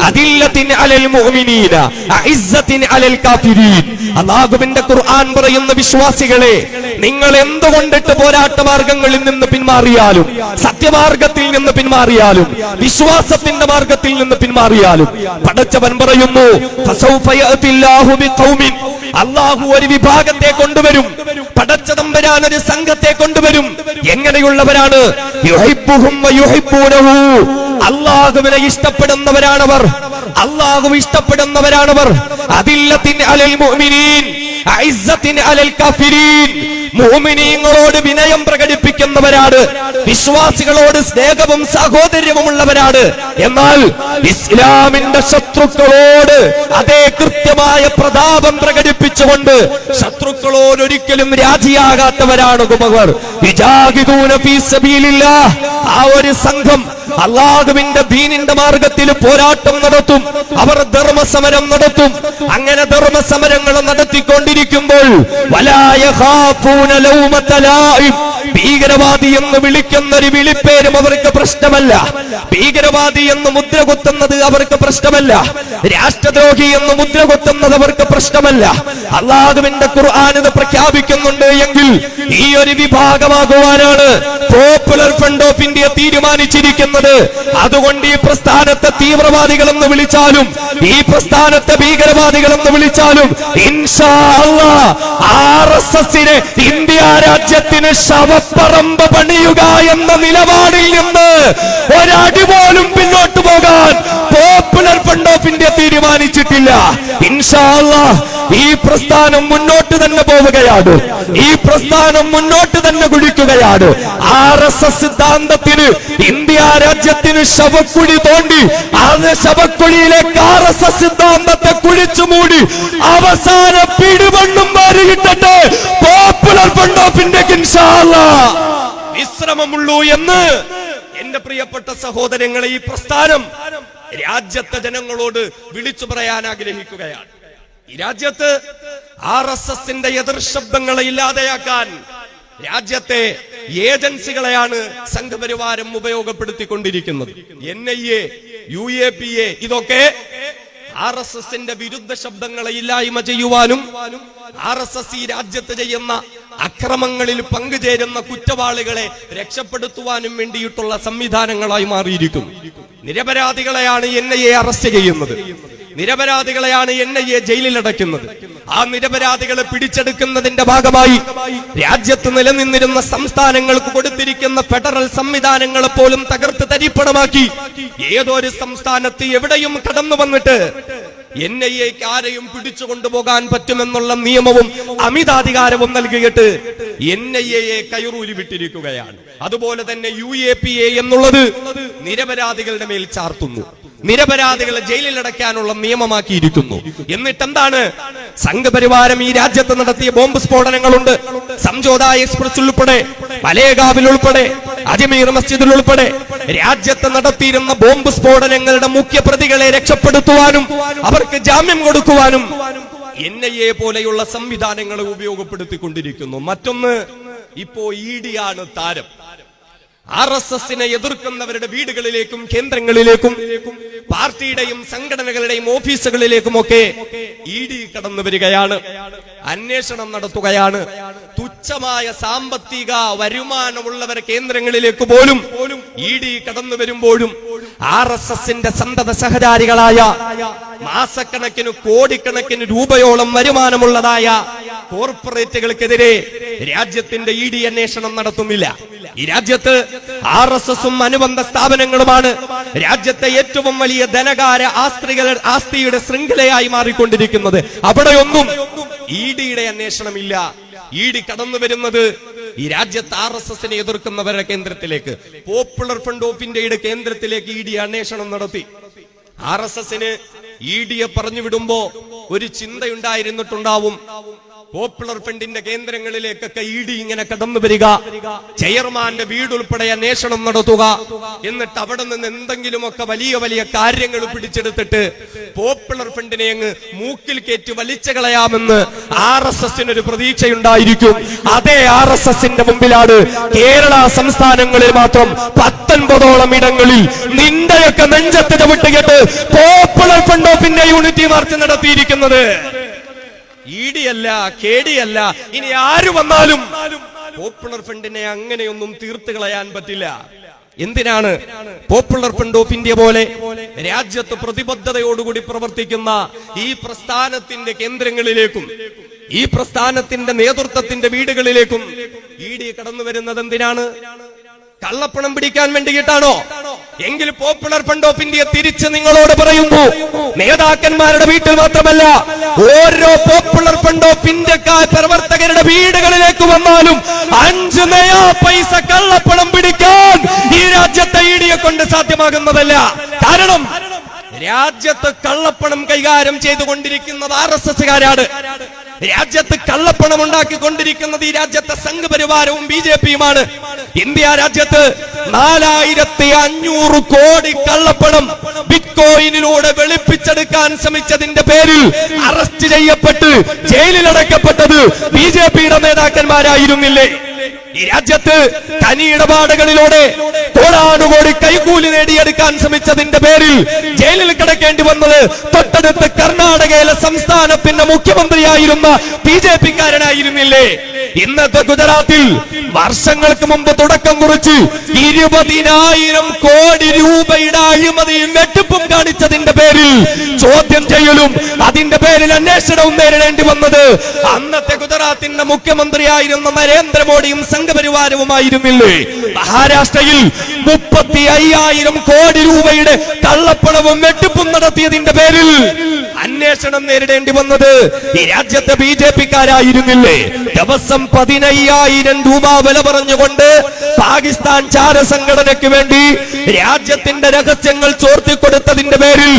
Speaker 2: അദില്ലത്തിൻ അലൽ മുഅ്മിനീന അഇസ്സത്തിൻ അലൽ കാഫിരീൻ. അല്ലാഹുവിന്റെ ഖുർആൻ പറയുന്ന വിശ്വാസികളെ, നിങ്ങൾ എന്തുകൊണ്ടിട്ട് പോരാട്ട മാർഗങ്ങളിൽ നിന്ന് പിന്മാറിയാലും, സത്യമാർഗത്തിൽ നിന്ന് പിന്മാറിയാലും, വിശ്വാസത്തിന്റെ മാർഗത്തിൽ നിന്ന് പിന്മാറിയാലും, പടച്ചവൻ പറയുന്നു ഫസൗഫ യഅതില്ലാഹു ബിഖൗമിൻ, അല്ലാഹു ഒരു വിഭാഗത്തെ കൊണ്ടുവരും, പടച്ച തമ്പുരാൻ ഒരു സംഘത്തെ കൊണ്ടുവരും. എങ്ങനെയുള്ളവരാണ്? യുഹിബ്ബുഹും വയുഹിബ്ബൂനഹു, അല്ലാഹുവിനെ ഇഷ്ടപ്പെടുന്നവരാണവർ, അല്ലാഹു ഇഷ്ടപ്പെടുന്നവരാണവർ. അദില്ലത്തിൻ അലൽ മുഅ്മിനീൻ അഇസ്സത്തിൻ അലൽ കാഫിരീൻ, മുഅ്മിനീങ്ങളോട് വിനയം പ്രകടിപ്പിക്കുന്നവരാണ്, വിശ്വാസികളോട് സ്നേഹവും സാഹോദര്യവുമുള്ളവരാണ്. എന്നാൽ ഇസ്ലാമിന്റെ ശത്രുക്കളോട് അതേ കൃത്യമായ പ്രതാപം പ്രകടിപ്പിച്ചുകൊണ്ട് ശത്രുക്കളോട് ഒരിക്കലും രാജിയാകാത്തവരാണ് അവർ. യുജാഹിദൂന ഫീ സബീലില്ലാഹ്, ആ ഒരു സംഘം അല്ലാഹുവിന്റെ ദീനിന്റെ മാർഗത്തിൽ പോരാട്ടം നടത്തും, അവർ ധർമ്മസമരം നടത്തും. അങ്ങനെ ധർമ്മസമരങ്ങൾ നടത്തിക്കൊണ്ടിരിക്കുമ്പോൾ വലാ യഖാഫൂന ലൗമത ലായിം, ഭീകരവാദി എന്ന് വിളിക്കുന്ന ഒരു വിളിപ്പേരും അവർക്ക് പ്രശ്നമല്ല. ഭീകരവാദി എന്ന് മുദ്ര കുത്തുന്നത് അവർക്ക് പ്രശ്നമല്ല. രാഷ്ട്രദ്രോഹി എന്ന് മുദ്ര കുത്തുന്നത് അവർക്ക് പ്രശ്നമല്ല. അല്ലാഹുവിന്റെ ഖുർആൻ ഇത് പ്രഖ്യാപിക്കുന്നുണ്ട് എങ്കിൽ ഈ ഒരു വിഭാഗമാകുവാനാണ് പോപ്പുലർ ഫ്രണ്ട് ഓഫ് ഇന്ത്യ തീരുമാനിച്ചിരിക്കുന്നത്. അതുകൊണ്ട് ഈ പ്രസ്ഥാനത്തെ തീവ്രവാദികളെന്ന് വിളിച്ചാലും ഈ പ്രസ്ഥാനത്തെ ഭീകരവാദികളെന്ന് വിളിച്ചാലും ഇൻഷാ അല്ലാഹ് ആർഎസ്എസിനെ ഇന്ത്യ രാജ്യത്തിന് ശവപ്പറമ്പ് പണിയുക എന്ന നിലപാടിൽ നിന്ന് ഒരടി പോലും പിന്നോട്ട് പോകാൻ പോപ്പുലർ ഫ്രണ്ട് ഓഫ് ഇന്ത്യ തീരുമാനിച്ചിട്ടില്ല. ഇൻഷാ അല്ലാഹ് ഈ പ്രസ്ഥാനം മുന്നോട്ട് തന്നെ പോവുകയാണ്. ഈ പ്രസ്ഥാനം മുന്നോട്ട് തന്നെ കുഴിക്കുകയാണ്. ആർഎസ്എസ് സിദ്ധാന്തത്തിന് ഇന്ത്യ രാജ്യത്തിന് ശവക്കുഴി തോണ്ടി അത് ശവക്കുഴിയിലേക്ക് ആർഎസ്എസ് സിദ്ധാന്തത്തെ കുഴിച്ചു മൂടി അവസാന പിടിവണ്ണും വാരിയിട്ടിട്ട് പോപ്പുലർ ഫ്രണ്ട് ഓഫ് ഇന്ത്യക്ക് ഇൻഷാ അല്ലാഹ് വിശ്രമമുള്ളൂ എന്ന് എന്റെ പ്രിയപ്പെട്ട സഹോദരങ്ങളെ ഈ പ്രസ്ഥാനം രാജ്യത്തെ ജനങ്ങളോട് വിളിച്ചു പറയാൻ ആഗ്രഹിക്കുകയാണ്. ഈ രാജ്യത്ത് ആർഎസ്എസിന്റെ എതിർ ശബ്ദങ്ങളെ ഇല്ലാതെയാക്കാൻ രാജ്യത്തെ ഏജൻസികളെയാണ് സംഘപരിവാരം ഉപയോഗപ്പെടുത്തിക്കൊണ്ടിരിക്കുന്നത്. NIA, UAPA ഇതൊക്കെ ആർഎസ്എസിന്റെ വിരുദ്ധ ശബ്ദങ്ങളെ ഇല്ലായ്മ ചെയ്യുവാനും ആർഎസ്എസ് ഈ രാജ്യത്ത് ചെയ്യുന്ന അക്രമങ്ങളിൽ പങ്കുചേരുന്ന കുറ്റവാളികളെ രക്ഷപ്പെടുത്തുവാനും വേണ്ടിയിട്ടുള്ള സംവിധാനങ്ങളായി മാറിയിരിക്കുന്നു. നിരപരാധികളെയാണ് NIA അറസ്റ്റ് ചെയ്യുന്നത്. നിരപരാധികളെയാണ് NIA ജയിലിലടയ്ക്കുന്നത്. ആ നിരപരാധികളെ പിടിച്ചെടുക്കുന്നതിന്റെ ഭാഗമായി രാജ്യത്ത് നിലനിന്നിരുന്ന സംസ്ഥാനങ്ങൾക്ക് കൊടുത്തിരിക്കുന്ന ഫെഡറൽ സംവിധാനങ്ങളെ പോലും തകർത്ത് തരിപ്പണമാക്കി ഏതൊരു സംസ്ഥാനത്ത് എവിടെയും കടന്നു വന്നിട്ട് NIAക്ക് ആരെയും പിടിച്ചു കൊണ്ടുപോകാൻ പറ്റുമെന്നുള്ള നിയമവും അമിതാധികാരവും നൽകിയിട്ട് NIAയെ കയറൂരി വിട്ടിരിക്കുകയാണ്. അതുപോലെ തന്നെ UAPA എന്നുള്ളത് നിരപരാധികളുടെ മേൽ ചാർത്തുന്നു. നിരപരാധികളെ ജയിലിലടയ്ക്കാനുള്ള നിയമമാക്കിയിരിക്കുന്നു. എന്നിട്ടെന്താണ് സംഘപരിവാരം ഈ രാജ്യത്ത് നടത്തിയ ബോംബ് സ്ഫോടനങ്ങളുണ്ട്. സംജോത എക്സ്പ്രസ് ഉൾപ്പെടെ പലേഗാവിൽ ഉൾപ്പെടെ അജ്മീർ മസ്ജിദിൽ ഉൾപ്പെടെ രാജ്യത്ത് നടത്തിയിരുന്ന ബോംബ് സ്ഫോടനങ്ങളുടെ മുഖ്യ പ്രതികളെ രക്ഷപ്പെടുത്തുവാനും അവർക്ക് ജാമ്യം കൊടുക്കുവാനും NIA പോലെയുള്ള സംവിധാനങ്ങളെ ഉപയോഗപ്പെടുത്തിക്കൊണ്ടിരിക്കുന്നു. മറ്റൊന്ന്, ഇപ്പോ ED ആണ് താരം. ആർഎസ്എസിനെ എതിർക്കുന്നവരുടെ വീടുകളിലേക്കും കേന്ദ്രങ്ങളിലേക്കും പാർട്ടിയുടെയും സംഘടനകളുടെയും ഓഫീസുകളിലേക്കുമൊക്കെ ED കടന്നു വരികയാണ്, അന്വേഷണം നടത്തുകയാണ്. തുച്ഛമായ സാമ്പത്തിക വരുമാനമുള്ളവർ കേന്ദ്രങ്ങളിലേക്ക് പോലും ED കടന്നു വരുമ്പോഴും ആർഎസ്എസിന്റെ സന്തത സഹചാരികളായ മാസക്കണക്കിന് കോടിക്കണക്കിന് രൂപയോളം വരുമാനമുള്ളതായ കോർപ്പറേറ്റുകൾക്കെതിരെ രാജ്യത്തിന്റെ ED അന്വേഷണം നടത്തുന്നില്ല. ഈ രാജ്യത്ത് ആർഎസ്എസും അനുബന്ധ സ്ഥാപനങ്ങളുമാണ് രാജ്യത്തെ ഏറ്റവും വലിയ ധനകാര ആസ്തിയുടെ ശൃംഖലയായി മാറിക്കൊണ്ടിരിക്കുന്നത്. അവിടെയൊന്നും EDയുടെ അന്വേഷണമില്ല. ED കടന്നു വരുന്നത് ഈ രാജ്യത്ത് ആർഎസ്എസിനെ എതിർക്കുന്നവരുടെ കേന്ദ്രത്തിലേക്ക്, പോപ്പുലർ ഫ്രണ്ട് ഓഫ് ഇന്ത്യയുടെ കേന്ദ്രത്തിലേക്ക് ED അന്വേഷണം നടത്തി. ആർഎസ്എസിന് EDയെ പറഞ്ഞു വിടുമ്പോ ഒരു ചിന്തയുണ്ടായിരുന്നിട്ടുണ്ടാവും. പോപ്പുലർ ഫ്രണ്ടിന്റെ കേന്ദ്രങ്ങളിലേക്കൊക്കെ ED ഇങ്ങനെ കടന്നു വരിക, ചെയർമാന്റെ വീടുൾപ്പെടെ അന്വേഷണം നടത്തുക, എന്നിട്ട് അവിടെ നിന്ന് എന്തെങ്കിലുമൊക്കെ വലിയ വലിയ കാര്യങ്ങൾ പിടിച്ചെടുത്തിട്ട് പോപ്പുലർ ഫ്രണ്ടിനെ അങ്ങ് മൂക്കിൽ കയറ്റി വലിച്ചു കളയാമെന്ന് ആർഎസ്എസിനൊരു പ്രതീക്ഷയുണ്ടായിരിക്കും. അതേ ആർഎസ്എസിന്റെ മുമ്പിലാണ് കേരള സംസ്ഥാനങ്ങളിൽ മാത്രം 19ഓളം ഇടങ്ങളിൽ നിന്റെയൊക്കെ നെഞ്ചത്ത് ചവിട്ടുകെട്ട് popular front of India unity march നടത്തിയിരിക്കുന്നത്. ED അല്ല, KD അല്ല, ഇനി ആര് വന്നാലും പോപ്പുലർ ഫ്രണ്ടിനെ അങ്ങനെയൊന്നും തീർത്ത് കളയാൻ പറ്റില്ല. എന്തിനാണ് പോപ്പുലർ ഫ്രണ്ട് ഓഫ് ഇന്ത്യ പോലെ രാജ്യത്ത് പ്രതിബദ്ധതയോടുകൂടി പ്രവർത്തിക്കുന്ന ഈ പ്രസ്ഥാനത്തിന്റെ കേന്ദ്രങ്ങളിലേക്കും ഈ പ്രസ്ഥാനത്തിന്റെ നേതൃത്വത്തിന്റെ വീടുകളിലേക്കും ED കടന്നു വരുന്നത് എന്തിനാണ്? കള്ളപ്പണം പിടിക്കാൻ വേണ്ടിയിട്ടാണോ? എങ്കിൽ പോപ്പുലർ ഫ്രണ്ട് ഓഫ് ഇന്ത്യ തിരിച്ച് നിങ്ങളോട് പറയുന്നു, നേതാക്കന്മാരുടെ വീട്ടിൽ മാത്രമല്ല, ഓരോ പോപ്പുലർ ഫ്രണ്ട് ഓഫ് ഇന്ത്യക്കാർ പ്രവർത്തകരുടെ വീടുകളിലേക്ക് വന്നാലും 5 നയാ പൈസ കള്ളപ്പണം പിടിക്കാൻ ഈ രാജ്യത്തെ EDയെ കൊണ്ട് സാധ്യമാകുന്നതല്ല. കാരണം രാജ്യത്ത് കള്ളപ്പണം കൈകാര്യം ചെയ്തുകൊണ്ടിരിക്കുന്നത് ആർഎസ്എസുകാരാണ്. രാജ്യത്ത് കള്ളപ്പണം ഉണ്ടാക്കിക്കൊണ്ടിരിക്കുന്നത് ഈ രാജ്യത്തെ സംഘപരിവാരവും BJPയുമാണ്. ഇന്ത്യ രാജ്യത്ത് 4500 കോടി കള്ളപ്പണം ബിറ്റ്കോയിനിലൂടെ വെളുപ്പിച്ചെടുക്കാൻ ശ്രമിച്ചതിന്റെ പേരിൽ അറസ്റ്റ് ചെയ്യപ്പെട്ട് ജയിലിലടക്കപ്പെട്ടത് BJPയുടെ നേതാക്കന്മാരായിരുന്നില്ലേ? ഈ രാജ്യത്ത് ഖനിയിടപാടുകളിലൂടെ കോടാനുകോടി കൈക്കൂലി നേടിയെടുക്കാൻ ശ്രമിച്ചതിന്റെ പേരിൽ ജയിലിൽ കിടക്കേണ്ടി വന്നത് തൊട്ടടുത്ത് കർണാടകയിലെ സംസ്ഥാനത്തിന്റെ മുഖ്യമന്ത്രിയായിരുന്ന BJP-കാരനായിരുന്നില്ലേ? ഇന്നത്തെ ഗുജറാത്തിൽ വർഷങ്ങൾക്ക് മുമ്പ് തുടക്കം കുറിച്ച് 20,000 കോടി രൂപയുടെ അഴിമതിയും വെട്ടിപ്പും കാണിച്ചതിന്റെ പേരിൽ ചോദ്യം ചെയ്യലും അതിന്റെ പേരിൽ അന്വേഷണവും നേരിടേണ്ടി വന്നത് അന്നത്തെ ഗുജറാത്തിന്റെ മുഖ്യമന്ത്രിയായിരുന്ന നരേന്ദ്രമോദിയും സംഘപരിവാരവുമായിരുന്നില്ലേ? മഹാരാഷ്ട്രയിൽ 35,000 കോടി രൂപയുടെ കള്ളപ്പണവും വെട്ടിപ്പും നടത്തിയതിന്റെ പേരിൽ അന്വേഷണം നേരിടേണ്ടി വന്നത് ഈ രാജ്യത്തെ BJP-കാരായിരുന്നില്ലേ? ദിവസം 15,000 രൂപ വില പറഞ്ഞുകൊണ്ട് പാകിസ്ഥാൻ ചാരസംഘടനയ്ക്ക് വേണ്ടി രാജ്യത്തിന്റെ രഹസ്യങ്ങൾ ചോർത്തിക്കൊടുത്തതിന്റെ പേരിൽ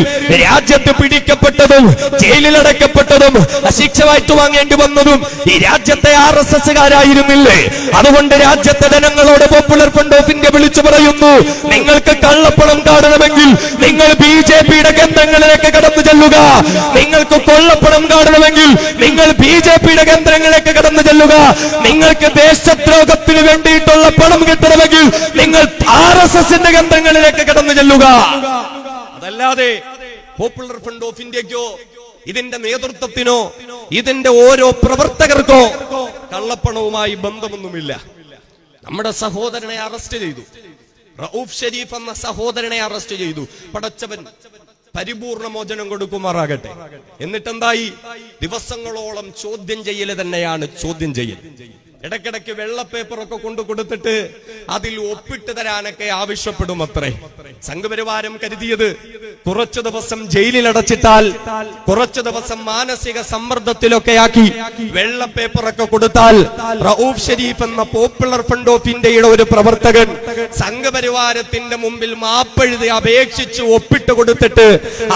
Speaker 2: രാജ്യത്ത് പിടിക്കപ്പെട്ടതും ജയിലിലടക്കപ്പെട്ടതും ശിക്ഷ വാങ്ങേണ്ടി വന്നതും ഈ രാജ്യത്തെ RSS-കാരായിരുന്നില്ലേ? അതുകൊണ്ട് രാജ്യത്തെ ജനങ്ങളോട് പോപ്പുലർ ഫ്രണ്ട് ഓഫ് ഇന്ത്യ വിളിച്ചു പറയുന്നു, നിങ്ങൾക്ക് കള്ളപ്പണം കാണണമെങ്കിൽ നിങ്ങൾ BJP-യുടെ കേന്ദ്രങ്ങളിലേക്ക് കടന്നു ചെല്ലുക. നിങ്ങൾക്ക് കൊള്ളപ്പണം കാണണമെങ്കിൽ നിങ്ങൾ BJP-യുടെ കേന്ദ്രങ്ങളിലേക്ക് കടന്നു ചെല്ലുക. നിങ്ങൾക്ക് ദേശദ്രോഹത്തിന് വേണ്ടിയിട്ടുള്ള പണം കിട്ടണമെങ്കിൽ നിങ്ങൾ RSS-ന്റെ കേന്ദ്രങ്ങളിലേക്ക് കടന്നു ചെല്ലുക. അതല്ലാതെ പോപ്പുലർ ഫ്രണ്ട് ഓഫ് ഇന്ത്യക്കോ ഇതിന്റെ നേതൃത്വത്തിനോ ഇതിന്റെ ഓരോ പ്രവർത്തകർക്കോ കള്ളപ്പണവുമായി ബന്ധമൊന്നുമില്ല. നമ്മുടെ സഹോദരനെ അറസ്റ്റ് ചെയ്തു, റഊഫ് ഷരീഫ് എന്ന സഹോദരനെ അറസ്റ്റ് ചെയ്തു. പടച്ചവൻ പരിപൂർണ മോചനം കൊടുക്കുമാറാകട്ടെ. എന്നിട്ടെന്തായി? ദിവസങ്ങളോളം ചോദ്യം ചെയ്യല് തന്നെയാണ് ചോദ്യം ചെയ്യൽ. ഇടയ്ക്കിടയ്ക്ക് വെള്ള പേപ്പറൊക്കെ കൊണ്ടു കൊടുത്തിട്ട് അതിൽ ഒപ്പിട്ട് തരാനൊക്കെ ആവശ്യപ്പെടും അത്രേ. സംഘപരിവാരം കരുതിയത് കുറച്ചു ദിവസം ജയിലിലടച്ചിട്ടാൽ, കുറച്ചു ദിവസം മാനസിക സമ്മർദ്ദത്തിലൊക്കെ ആക്കി വെള്ള പേപ്പറൊക്കെ കൊടുത്താൽ റഊഫ് ഷരീഫ് എന്ന പോപ്പുലർ ഫ്രണ്ട് ഓഫ് ഇന്ത്യയുടെ ഒരു പ്രവർത്തകൻ സംഘപരിവാരത്തിന്റെ മുമ്പിൽ മാപ്പെഴുതി അപേക്ഷിച്ച് ഒപ്പിട്ട് കൊടുത്തിട്ട്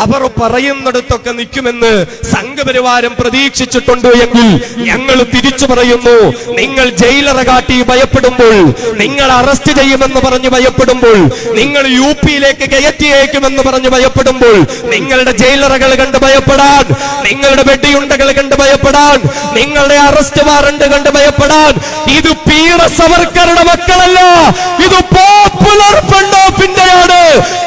Speaker 2: അവർ പറയുന്നിടത്തൊക്കെ നിൽക്കുമെന്ന് സംഘപരിവാരം പ്രതീക്ഷിച്ചിട്ടുണ്ട് എങ്കിൽ ഞങ്ങൾ തിരിച്ചു പറയുന്നു, നിങ്ങൾ ജയിലറ കാട്ടി ഭയപ്പെടുമ്പോൾ, നിങ്ങൾ അറസ്റ്റ് ചെയ്യുമെന്ന് പറഞ്ഞ് ഭയപ്പെടുമ്പോൾ, നിങ്ങൾ UP-യിലേക്ക് കയറ്റിയേക്കുമെന്ന് പറഞ്ഞ് ഭയപ്പെടുമ്പോൾ, നിങ്ങളുടെ ജയിലറകൾ കണ്ട് ഭയപ്പെടാൻ, നിങ്ങളുടെ വെടിയുണ്ടകൾ കണ്ട് ഭയപ്പെടാൻ, നിങ്ങളുടെ അറസ്റ്റ് വാറണ്ട് കണ്ട് ഭയപ്പെടാൻ ഇത് വീര സവർക്കറുടെ മക്കളല്ല, ഇത് പോപ്പുലർ ഫ്രണ്ട് ഓഫ് ഇന്ത്യയാണ്.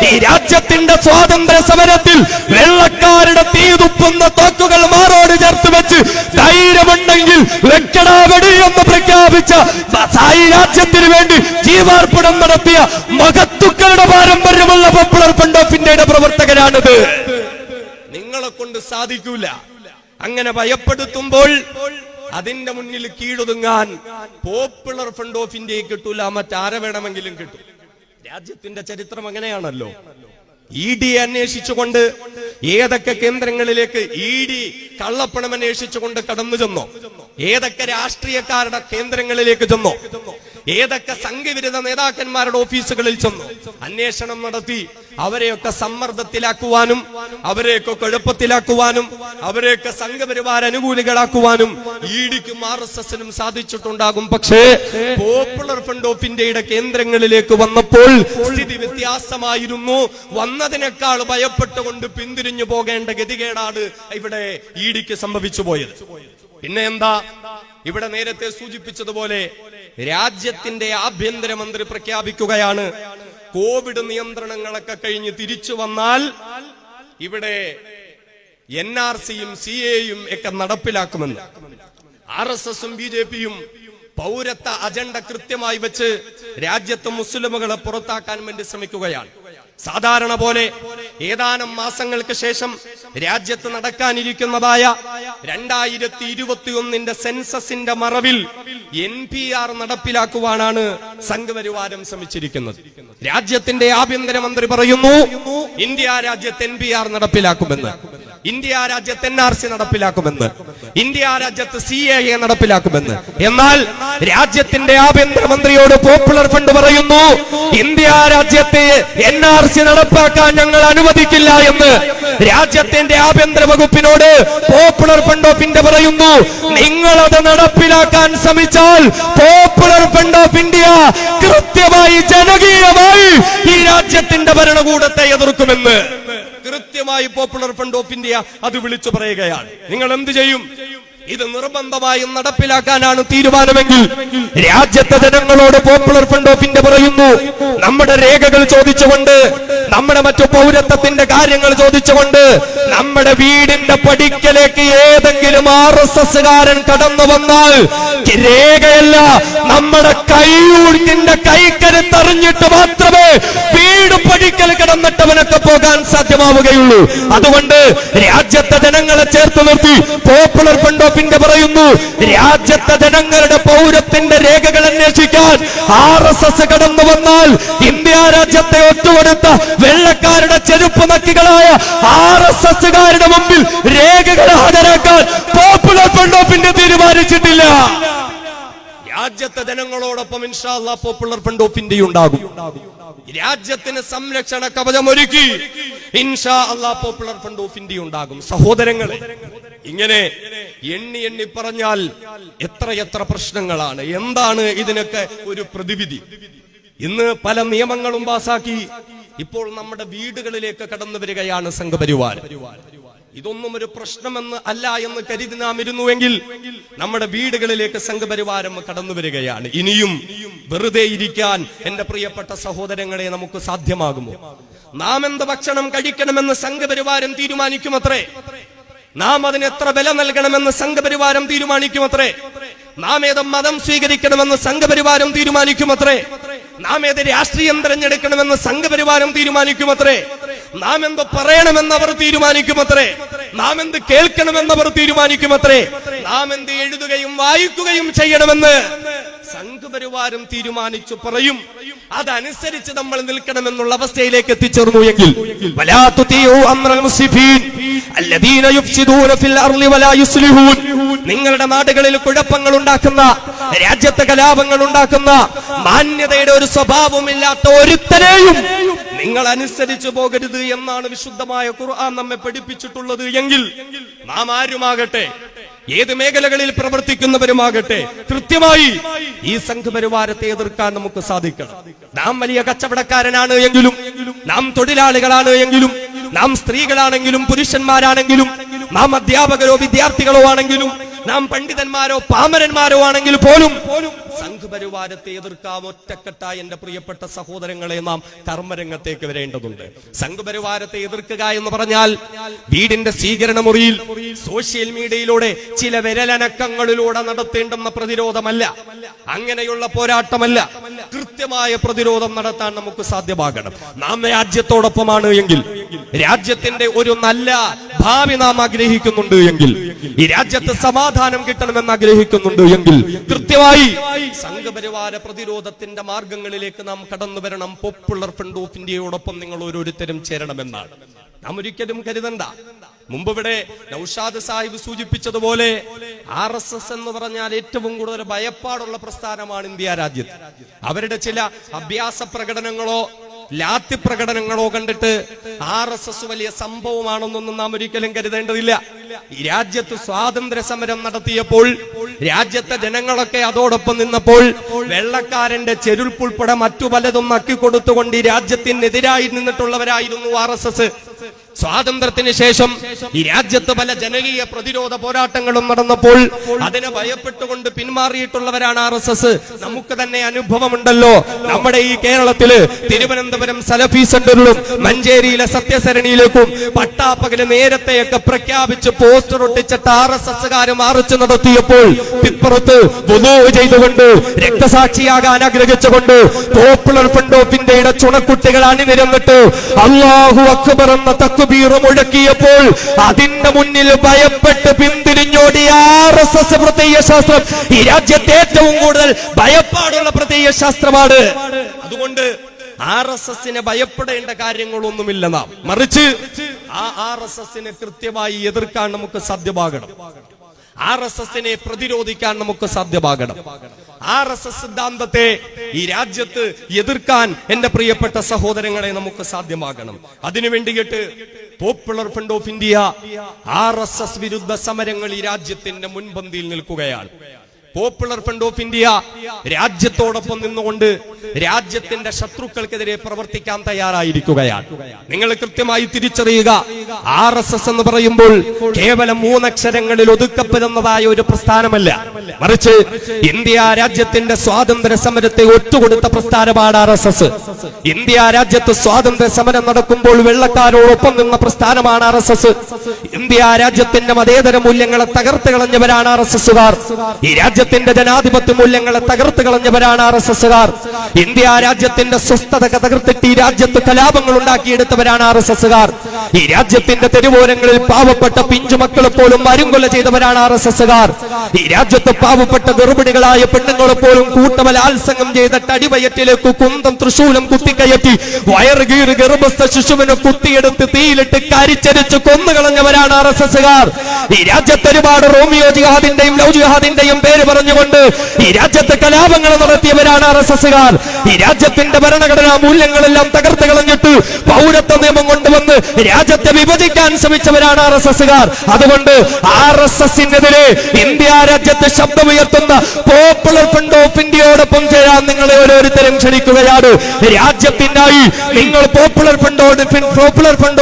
Speaker 2: ഈ രാജ്യത്തിന്റെ സ്വാതന്ത്ര്യ സമരത്തിൽ വെള്ളക്കാരുടെ തീതുപ്പുന്ന തോക്കുകൾ മാറോട് ചേർത്ത് വെച്ച് ധൈര്യമുണ്ടെങ്കിൽ വെക്കടാ വെടി എന്ന് പ്രഖ്യാപിച്ച സായി രാജ്യത്തിന് വേണ്ടി ജീവാർപ്പണം നടത്തിയ മഹത്തുക്കളുടെ പാരമ്പര്യമുള്ള പോപ്പുലർ ഫ്രണ്ട് ഓഫ് ഇന്ത്യയുടെ പ്രവർത്തകരാണിത്. നിങ്ങളെ കൊണ്ട് സാധിക്കൂല. അങ്ങനെ ഭയപ്പെടുത്തുമ്പോൾ അതിന്റെ മുന്നിൽ കീഴൊതുങ്ങാൻ പോപ്പുലർ ഫ്രണ്ട് ഓഫ് ഇന്ത്യയെ കിട്ടൂല, മറ്റാരെ വേണമെങ്കിലും കിട്ടും. രാജ്യത്തിന്റെ ചരിത്രം അങ്ങനെയാണല്ലോ. ED അന്വേഷിച്ചുകൊണ്ട് ഏതൊക്കെ കേന്ദ്രങ്ങളിലേക്ക് ED കള്ളപ്പണം അന്വേഷിച്ചുകൊണ്ട് കടന്നു ചെന്നോ, ഏതൊക്കെ രാഷ്ട്രീയക്കാരുടെ കേന്ദ്രങ്ങളിലേക്ക് ചെന്നോ, ഏതൊക്കെ സംഘവിരുദ്ധ നേതാക്കന്മാരുടെ ഓഫീസുകളിൽ ചെന്നു അന്വേഷണം നടത്തി അവരെയൊക്കെ സമ്മർദ്ദത്തിലാക്കുവാനും, അവരെയൊക്കെ കുഴപ്പത്തിലാക്കുവാനും, അവരെയൊക്കെ സംഘപരിവാര അനുകൂലികളാക്കുവാനും ED-ക്കും RSS-നും സാധിച്ചിട്ടുണ്ടാകും. പക്ഷേ പോപ്പുലർ ഫ്രണ്ട് ഓഫ് ഇന്ത്യയുടെ കേന്ദ്രങ്ങളിലേക്ക് വന്നപ്പോൾ സ്ഥിതി വ്യത്യാസമായിരുന്നു. വന്നതിനേക്കാൾ ഭയപ്പെട്ടുകൊണ്ട് പിന്തിരിഞ്ഞു പോകേണ്ട ഗതികേടാണ് ഇവിടെ ED-ക്ക് സംഭവിച്ചു പോയത്. പിന്നെ എന്താ? ഇവിടെ നേരത്തെ സൂചിപ്പിച്ചതുപോലെ രാജ്യത്തിന്റെ ആഭ്യന്തരമന്ത്രി പ്രഖ്യാപിക്കുകയാണ്, കോവിഡ് നിയന്ത്രണങ്ങളൊക്കെ കഴിഞ്ഞ് തിരിച്ചു വന്നാൽ ഇവിടെ NRC-യും CA-യും ഒക്കെ നടപ്പിലാക്കുമെന്ന്. RSS-ഉം BJP-യും പൗരത്വ അജണ്ട കൃത്യമായി വെച്ച് രാജ്യത്തെ മുസ്ലിമുകളെ പുറത്താക്കാൻ വേണ്ടി ശ്രമിക്കുകയാണ്. സാധാരണ പോലെ ഏതാനും മാസങ്ങൾക്ക് ശേഷം രാജ്യത്ത് നടക്കാനിരിക്കുന്നതായ 2021 സെൻസസിന്റെ മറവിൽ NPR നടപ്പിലാക്കുവാനാണ് സംഘപരിവാരം ശ്രമിച്ചിരിക്കുന്നത്. രാജ്യത്തിന്റെ ആഭ്യന്തരമന്ത്രി പറയുന്നു ഇന്ത്യ രാജ്യത്ത് NPR നടപ്പിലാക്കുമെന്ന്, ഇന്ത്യ രാജ്യത്ത് NRC നടപ്പിലാക്കുമെന്ന്, ഇന്ത്യ രാജ്യത്ത് CAA നടപ്പിലാക്കുമെന്ന്. എന്നാൽ രാജ്യത്തിന്റെ ആഭ്യന്തരമന്ത്രിയോട് പോപ്പുലർ ഫ്രണ്ട് പറയുന്നു ഇന്ത്യ രാജ്യത്തെ NRC നടപ്പാക്കാൻ ഞങ്ങൾ അനുവദിക്കില്ല എന്ന്. രാജ്യത്തിന്റെ ആഭ്യന്തര വകുപ്പിനോട് പോപ്പുലർ ഫ്രണ്ട് ഓഫ് ഇന്ത്യ പറയുന്നു നിങ്ങളത് നടപ്പിലാക്കാൻ ശ്രമിച്ചാൽ പോപ്പുലർ ഫ്രണ്ട് ഓഫ് ഇന്ത്യ കൃത്യമായി ജനകീയമായി ഈ രാജ്യത്തിന്റെ ഭരണകൂടത്തെ എതിർക്കുമെന്ന് കൃത്യമായി പോപ്പുലർ ഫ്രണ്ട് ഓഫ് ഇന്ത്യ അത് വിളിച്ചു പറയുകയാണ്. നിങ്ങൾ എന്ത് ചെയ്യും? ഇത് നിർബന്ധമായും നടപ്പിലാക്കാനാണ് തീരുമാനമെങ്കിൽ രാജ്യത്തെ ജനങ്ങളോട് പോപ്പുലർ ഫ്രണ്ട് ഓഫ് ഇന്ത്യ പറയുന്നു, നമ്മുടെ രേഖകൾ ചോദിച്ചുകൊണ്ട്, നമ്മുടെ മറ്റു പൗരത്വത്തിന്റെ കാര്യങ്ങൾ ചോദിച്ചുകൊണ്ട് നമ്മുടെ വീടിന്റെ പടിക്കലേക്ക് ഏതെങ്കിലും RSSകാരൻ കടന്നു വന്നാൽ രേഖയല്ല, നമ്മുടെ കൈയൂഴിന്റെ കൈക്കരുത്തറിഞ്ഞിട്ട് മാത്രമേ വീട് പടിക്കൽ കിടന്നിട്ടവനൊക്കെ പോകാൻ സാധ്യമാവുകയുള്ളൂ. അതുകൊണ്ട് രാജ്യത്തെ ജനങ്ങളെ ചേർത്ത് നിർത്തി പോപ്പുലർ ഫ്രണ്ട് ഓഫ് ഇന്ത്യ പറയുന്നു, രാജ്യത്തെ ജനങ്ങളുടെ പൗരത്തിന്റെ രേഖകൾ അന്വേഷിക്കാൻ RSS കടന്നു വന്നാൽ ഇന്ത്യ രാജ്യത്തെ ഒറ്റുകൊടുത്ത വെള്ളക്കാരുടെ ചെരുപ്പ് നക്കികളായ RSSകാരുടെ മുമ്പിൽ രേഖകൾ ഹാജരാക്കാൻ പോപ്പുലർ ഫ്രണ്ട് ഓഫ് ഇന്ത്യ തീരുമാനിച്ചിട്ടില്ല. രാജ്യത്തെ ജനങ്ങളോടൊപ്പം ഇൻഷാ അല്ലാഹ് പോപ്പുലർ ഫ്രണ്ട് ഓഫ് ഇന്ത്യ ഉണ്ടാകും. രാജ്യത്തിന് സംരക്ഷണ കവചമൊരുക്കി ഇൻഷാ അല്ലാഹ് പോപ്പുലർ ഫ്രണ്ട് ഓഫ് ഇന്ത്യ ഉണ്ടാകും. സഹോദരങ്ങളെ, ഇങ്ങനെ എണ്ണി എണ്ണി പറഞ്ഞാൽ എത്രയെത്ര പ്രശ്നങ്ങളാണ്. എന്താണ് ഇതിനൊക്കെ ഒരു പ്രതിവിധി? ഇന്ന് പല നിയമങ്ങളും പാസാക്കി ഇപ്പോൾ നമ്മുടെ വീടുകളിലേക്ക് കടന്നു വരികയാണ് സംഘപരിവാർ. ഇതൊന്നും ഒരു പ്രശ്നമെന്ന് അല്ല എന്ന് കരുതി നാം ഇരുന്നുവെങ്കിൽ നമ്മുടെ വീടുകളിലേക്ക് സംഘപരിവാരം കടന്നു വരികയാണ്. ഇനിയും വെറുതെ ഇരിക്കാൻ എന്റെ പ്രിയപ്പെട്ട സഹോദരങ്ങളെ നമുക്ക് സാധ്യമാകുമോ? നാം എന്ത് ഭക്ഷണം കഴിക്കണമെന്ന് സംഘപരിവാരം തീരുമാനിക്കുമത്രേ. നാം അതിന് എത്ര വില നൽകണമെന്ന് സംഘപരിവാരം തീരുമാനിക്കുമത്രേ. നാം ഏത് മതം സ്വീകരിക്കണമെന്ന് സംഘപരിവാരം തീരുമാനിക്കുമത്രേ. നാം ഏത് രാഷ്ട്രീയം തിരഞ്ഞെടുക്കണമെന്ന് സംഘപരിവാരം തീരുമാനിക്കുമത്രേ. നാം എന്ത് പറയണമെന്ന് അവർ തീരുമാനിക്കുമത്രേ. നാം എന്ത് കേൾക്കണമെന്നവർ തീരുമാനിക്കുമത്രേ. നാം എന്ത് എഴുതുകയും വായിക്കുകയും ചെയ്യണമെന്ന് സംഘപരിവാരം തീരുമാനിച്ചു പറയും. അതനുസരിച്ച് നമ്മൾ നിൽക്കണമെന്നുള്ള അവസ്ഥയിലേക്ക് എത്തിച്ചേർന്നു എങ്കിൽ നിങ്ങളുടെ നാടുകളിൽ കുഴപ്പങ്ങൾ ഉണ്ടാക്കുന്ന, രാജ്യത്തെ കലാപങ്ങൾ ഉണ്ടാക്കുന്ന, മാന്യതയുടെ ഒരു സ്വഭാവമില്ലാത്ത ഒരുത്തരെയും നിങ്ങൾ അനുസരിച്ചു പോകരുത് എന്നാണ് വിശുദ്ധമായ ഖുർആൻ നമ്മെ പഠിപ്പിച്ചിട്ടുള്ളത്. എങ്കിൽ നാം ആരുമാകട്ടെ, ഏത് മേഖലകളിൽ പ്രവർത്തിക്കുന്നവരുമാകട്ടെ, കൃത്യമായി ഈ സംഘപരിവാരത്തെ എതിർക്കാൻ നമുക്ക് സാധിക്കണം. നാം വലിയ കച്ചവടക്കാരനാണ് എങ്കിലും, നാം തൊഴിലാളികളാണ് എങ്കിലും, നാം സ്ത്രീകളാണെങ്കിലും പുരുഷന്മാരാണെങ്കിലും, നാം അധ്യാപകരോ വിദ്യാർത്ഥികളോ ആണെങ്കിലും, നാം പണ്ഡിതന്മാരോ പാമരന്മാരോ ആണെങ്കിൽ പോലും സംഘപരിവാരത്തെ എതിർക്കാൻ ഒറ്റക്കെട്ടായി എന്റെ പ്രിയപ്പെട്ട സഹോദരങ്ങളെ നാം കർമ്മരംഗത്തേക്ക് വരേണ്ടതുണ്ട്. സംഘപരിവാരത്തെ എതിർക്കുക എന്ന് പറഞ്ഞാൽ വീടിന്റെ സ്വീകരണ മുറിയിൽ സോഷ്യൽ മീഡിയയിലൂടെ ചില വിരലനക്കങ്ങളിലൂടെ നടത്തേണ്ടുന്ന പ്രതിരോധമല്ല, അങ്ങനെയുള്ള പോരാട്ടമല്ല. കൃത്യമായ പ്രതിരോധം നടത്താൻ നമുക്ക് സാധ്യമാകണം. നാം രാജ്യത്തോടൊപ്പമാണ് എങ്കിൽ, രാജ്യത്തിന്റെ ഒരു നല്ല ഭാവി നാം ആഗ്രഹിക്കുന്നുണ്ട് എങ്കിൽ, ഈ രാജ്യത്ത് സമാധാനം കിട്ടണമെന്ന് ആഗ്രഹിക്കുന്നുണ്ട് എങ്കിൽ, കൃത്യമായി സംഘപരിവാര പ്രതിരോധത്തിന്റെ മാർഗങ്ങളിലേക്ക് നാം കടന്നു വരണം. പോപ്പുലർ ഫ്രണ്ട് ഓഫ് ഇന്ത്യയോടൊപ്പം നിങ്ങൾ ഓരോരുത്തരും ചേരണമെന്നാണ് നാം ഒരിക്കലും കരുതണ്ട. മുമ്പ് ഇവിടെ നൗഷാദ് സാഹിബ് സൂചിപ്പിച്ചതുപോലെ RSS എന്ന് പറഞ്ഞാൽ ഏറ്റവും കൂടുതൽ ഭയപ്പാടുള്ള പ്രസ്ഥാനമാണ് ഇന്ത്യ രാജ്യത്ത്. അവരുടെ ചില അഭ്യാസ പ്രകടനങ്ങളോ ലാത്തി പ്രകടനങ്ങളോ കണ്ടിട്ട് RSS വലിയ സംഭവമാണെന്നൊന്നും നാം ഒരിക്കലും കരുതേണ്ടതില്ല. ഈ രാജ്യത്ത് സ്വാതന്ത്ര്യ സമരം നടത്തിയപ്പോൾ, രാജ്യത്തെ ജനങ്ങളൊക്കെ അതോടൊപ്പം നിന്നപ്പോൾ, വെള്ളക്കാരന്റെ ചെരുൾപ്പുൾപ്പെടെ മറ്റു പലതും നക്കിക്കൊടുത്തുകൊണ്ട് ഈ രാജ്യത്തിനെതിരായി നിന്നിട്ടുള്ളവരായിരുന്നു RSS. സ്വാതന്ത്ര്യത്തിന് ശേഷം ഈ രാജ്യത്ത് പല ജനകീയ പ്രതിരോധ പോരാട്ടങ്ങളും നടന്നപ്പോൾ അതിനെ ഭയപ്പെട്ടുകൊണ്ട് പിന്മാറിയിട്ടുള്ളവരാണ് RSS. നമുക്ക് തന്നെ അനുഭവമുണ്ടല്ലോ. നമ്മുടെ ഈ കേരളത്തില് തിരുവനന്തപുരം സലഫി സെന്ററിലും മഞ്ചേരിയിലെ സത്യസരണിയിലേക്കും പട്ടാപ്പകല് നേരത്തെയൊക്കെ പ്രഖ്യാപിച്ച് പോസ്റ്റർ ഒട്ടിച്ചിട്ട് RSSകാര് മാർച്ച് നടത്തിയപ്പോൾ ഇപ്പുറത്ത് വുളൂ ചെയ്തുകൊണ്ട് രക്തസാക്ഷിയാകാൻ ആഗ്രഹിച്ചുകൊണ്ട് പോപ്പുലർ ഫ്രണ്ട് ഓഫ് ഇന്ത്യയുടെ ചുണക്കുട്ടികൾ അണിനിരന്നിട്ട് അല്ലാഹു അക്ബർ എന്ന തക്ബീർ മുഴക്കിയപ്പോൾ അതിന്റെ മുന്നിൽ ഭയപ്പെട്ട് പിന്തിരിഞ്ഞോടിയ RSS പ്രത്യയശാസ്ത്രം ഈ രാജ്യത്തെ ഏറ്റവും കൂടുതൽ ഭയപ്പാടുള്ള പ്രത്യയശാസ്ത്രമാണ്. അതുകൊണ്ട് RSSനെ ഭയപ്പെടേണ്ട കാര്യങ്ങളൊന്നുമില്ല. നാം മറിച്ച് ആ RSSനെ കൃത്യമായി എതിർക്കാൻ നമുക്ക് സാധ്യമാകണം. RSSനെ പ്രതിരോധിക്കാൻ നമുക്ക് സാധ്യമാകണം. RSS സിദ്ധാന്തത്തെ ഈ രാജ്യത്ത് എതിർക്കാൻ എന്റെ പ്രിയപ്പെട്ട സഹോദരങ്ങളെ നമുക്ക് സാധ്യമാകണം. അതിനു വേണ്ടിയിട്ട് Popular front of India RSS വിരുദ്ധ സമരങ്ങൾ ഈ രാജ്യത്തിന്റെ മുൻപന്തിയിൽ നിൽക്കുകയാണ്. പോപ്പുലർ ഫ്രണ്ട് ഓഫ് ഇന്ത്യ രാജ്യത്തോടൊപ്പം നിന്നുകൊണ്ട് രാജ്യത്തിന്റെ ശത്രുക്കൾക്കെതിരെ പ്രവർത്തിക്കാൻ തയ്യാറായിരിക്കുകയാണ്. നിങ്ങൾ കൃത്യമായി തിരിച്ചറിയുക, RSS എന്ന് പറയുമ്പോൾ കേവലം 3 അക്ഷരങ്ങളിൽ ഒതുക്കപ്പെടുന്നതായ ഒരു പ്രസ്ഥാനമല്ല, മറിച്ച് ഇന്ത്യ രാജ്യത്തിന്റെ സ്വാതന്ത്ര്യ സമരത്തെ ഒറ്റുകൊടുത്ത പ്രസ്ഥാനമാണ് RSS. ഇന്ത്യ രാജ്യത്ത് സ്വാതന്ത്ര്യ സമരം നടക്കുമ്പോൾ വെള്ളക്കാരോടൊപ്പം നിന്ന പ്രസ്ഥാനമാണ് RSS. ഇന്ത്യ രാജ്യത്തിന്റെ മതേതര മൂല്യങ്ങളെ തകർത്ത് കളഞ്ഞവരാണ് RSSകാർ. ഈ രാജ്യത്തിന്റെ ജനാധിപത്യ മൂല്യങ്ങളെ തകർത്ത് കളഞ്ഞവരാണ് RSSകാർ. ഇന്ത്യ രാജ്യത്തിന്റെ സ്വസ്ഥത തകർത്തിട്ട് ഈ രാജ്യത്ത് കലാപങ്ങൾ ഉണ്ടാക്കിയെടുത്തവരാണ് RSSകാർ. ഈ രാജ്യത്തിന്റെ തെരുവോരങ്ങളിൽ പാവപ്പെട്ട പിഞ്ചുമക്കളെ പോലും മരുങ്കൊല ചെയ്തവരാണ് RSSകാർ. ഈ രാജ്യത്ത് പാവപ്പെട്ട ഗർഭിണികളായ പെണ്ണുങ്ങളെ പോലും കൂട്ടബലാത്സംഗം ചെയ്തിട്ട് അടിവയറ്റിലേക്ക് കുന്തം തൃശൂലം കുത്തിക്കയറ്റി വയറുകീറി ഗർഭസ്ഥ ശിശുവിനെ കുത്തിയെടുത്ത് തീയിലിട്ട് കരിച്ചരിച്ച് കൊന്നുകളഞ്ഞവരാണ് RSSകാർ. ഈ രാജ്യത്ത് ഒരുപാട് റോമിയോ ജിഹാദിന്റെയും ലവ് ജിഹാദിന്റെയും പേര് പറഞ്ഞുകൊണ്ട് ഈ രാജ്യത്ത് കലാപങ്ങൾ നടത്തിയവരാണ് RSSകാർ. ഈ രാജ്യത്തിന്റെ ഭരണഘടനാ മൂല്യങ്ങളെല്ലാം തകർത്ത് കളഞ്ഞിട്ട് പൗരത്വ നിയമം കൊണ്ടുവന്ന് രാജ്യത്തെ വിഭജിക്കാൻ ശ്രമിച്ചവരാണ് RSSകാർ. അതുകൊണ്ട് RSSനെതിരെ ഇന്ത്യ രാജ്യത്ത് ശബ്ദമുയർത്തുന്ന പോപ്പുലർ ഫ്രണ്ട് ഓഫ് ഇന്ത്യയോടൊപ്പം ചേരാൻ നിങ്ങളെ ഓരോരുത്തരും ക്ഷണിക്കുകയാണ്. രാജ്യത്തിനായി നിങ്ങൾ പോപ്പുലർ ഫ്രണ്ട്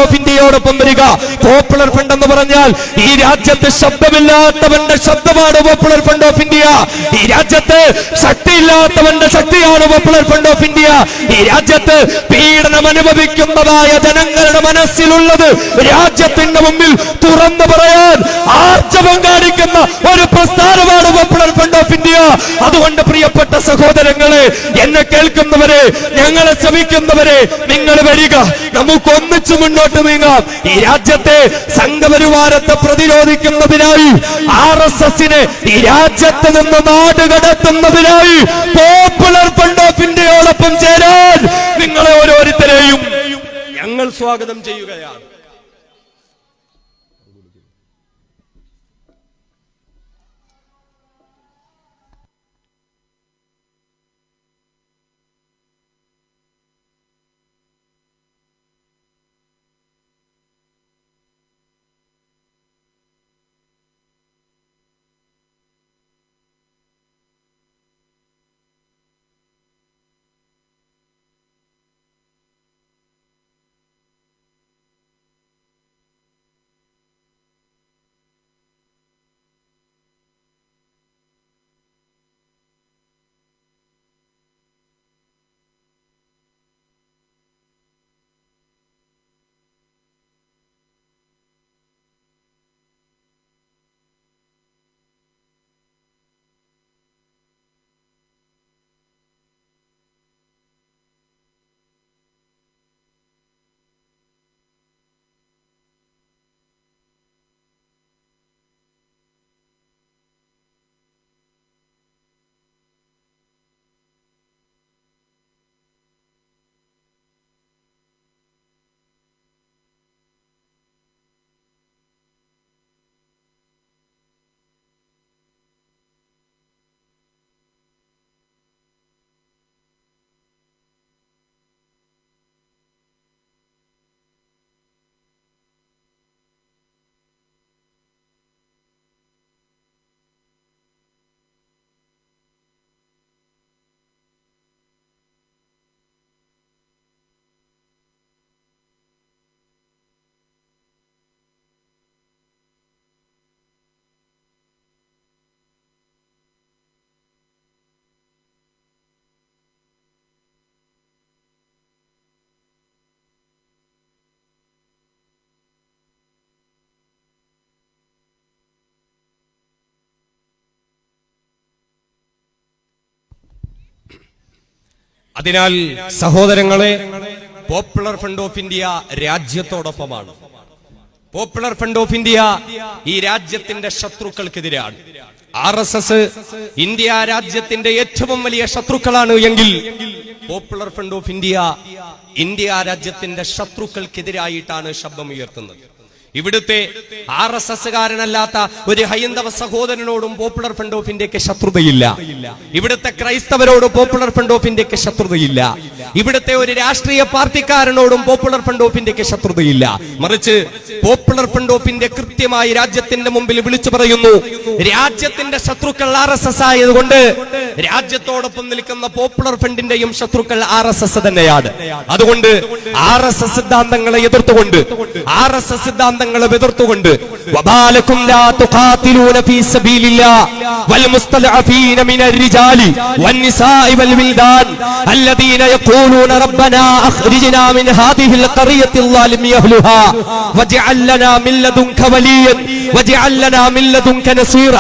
Speaker 2: ഓഫ് ഇന്ത്യയോടൊപ്പം വരിക. പോപ്പുലർ ഫ്രണ്ട് എന്ന് പറഞ്ഞാൽ ഈ രാജ്യത്ത് ശബ്ദമില്ലാത്തവന്റെ ശബ്ദമാണ് പോപ്പുലർ ഫ്രണ്ട് ഓഫ് ഇന്ത്യ. ഈ രാജ്യത്ത് ശക്തിയില്ലാത്തവന്റെ ശക്തിയാണ് പോപ്പുലർ ഫ്രണ്ട് ഓഫ് ഇന്ത്യ. ഈ രാജ്യത്ത് പീഡനം അനുഭവിക്കുന്നതായ ജനങ്ങളുടെ മനസ്സിലുള്ളത് രാജ്യത്തിന്റെ മുമ്പിൽ തുറന്നു പറയാൻ ആർജവം കാണിക്കുന്ന ഒരു പ്രസ്ഥാനമാണ് പോപ്പുലർ ഫ്രണ്ട് ഓഫ് ഇന്ത്യ. അതുകൊണ്ട് പ്രിയപ്പെട്ട സഹോദരങ്ങളെ, എന്നെ കേൾക്കുന്നവരെ, ഞങ്ങളെ ശ്രമിക്കുന്നവരെ, നിങ്ങൾ വരിക, നമുക്ക് ഒന്നിച്ചു മുന്നോട്ട് നീങ്ങാം. ഈ രാജ്യത്തെ സംഘപരിവാരത്തെ പ്രതിരോധിക്കുന്നതിനായി, RSSനെ ഈ രാജ്യത്ത് നിന്ന് നാടുകടത്തുന്നതിനായി പോപ്പുലർ ഫ്രണ്ട് ഓഫ് ഇന്ത്യയോടൊപ്പം ചേരാൻ നിങ്ങളെ ഓരോരുത്തരെയും ഞങ്ങൾ സ്വാഗതം ചെയ്യുകയാണ്. അതിനാൽ സഹോദരങ്ങളെ, പോപ്പുലർ ഫ്രണ്ട് ഓഫ് ഇന്ത്യ രാജ്യത്തോടൊപ്പമാണ്. പോപ്പുലർ ഫ്രണ്ട് ഓഫ് ഇന്ത്യ ഈ രാജ്യത്തിന്റെ ശത്രുക്കൾക്കെതിരാണ്. RSS ഇന്ത്യ രാജ്യത്തിന്റെ ഏറ്റവും വലിയ ശത്രുക്കളാണ് എങ്കിൽ Popular front of India India രാജ്യത്തിന്റെ ശത്രുക്കൾക്കെതിരായിട്ടാണ് ശബ്ദമുയർത്തുന്നത്. ഇവിടുത്തെ RSSകാരനല്ലാത്ത ഒരു ഹൈന്ദവ സഹോദരനോടും പോപ്പുലർ ഫ്രണ്ട് ഓഫ് ഇന്ത്യക്ക് ശത്രുതയില്ല. ഇവിടുത്തെ ക്രൈസ്തവരോടും പോപ്പുലർ ഫ്രണ്ട് ഓഫ് ഇന്ത്യക്ക് ശത്രുതയില്ല. ഇവിടുത്തെ ഒരു രാഷ്ട്രീയ പാർട്ടിക്കാരനോടും പോപ്പുലർ ഫ്രണ്ട് ഓഫ് ഇന്ത്യക്ക് ശത്രുതയില്ല. മറിച്ച് പോപ്പുലർ ഫ്രണ്ട് ഓഫ് ഇന്ത്യ കൃത്യമായി രാജ്യത്തിന്റെ മുമ്പിൽ വിളിച്ചു പറയുന്നു, രാജ്യത്തിന്റെ ശത്രുക്കൾ RSS ആയതുകൊണ്ട് രാജ്യത്തോടൊപ്പം നിൽക്കുന്ന പോപ്പുലർ ഫ്രണ്ടിന്റെയും ശത്രുക്കൾ RSS തന്നെയാണ്. അതുകൊണ്ട് RSS സിദ്ധാന്തങ്ങളെ എതിർത്തുകൊണ്ട് RSS സിദ്ധാന്തങ്ങളെ എതിർത്തുകൊണ്ട് വബാലകും ലാ തുഖാതിലൂന ഫീ സബീലില്ലാഹ് വൽ മുസ്തലഅഫീന മിനർ റിജാലി വന്നിസാഇ വൽ വിൽദാൻ അല്ലദീന യഖൂലൂന റബ്ബനാ അഖ്രിജ്നാ മിൻ ഹാദിഹിൽ ഖറിയത്തിൽ ളാലിമി അഹ്ലുഹാ വജഅൽ ലനാ മിൻ ലദുൻക വലിയൻ വജഅൽ ലനാ മിൻ ലദുൻക നസീറ.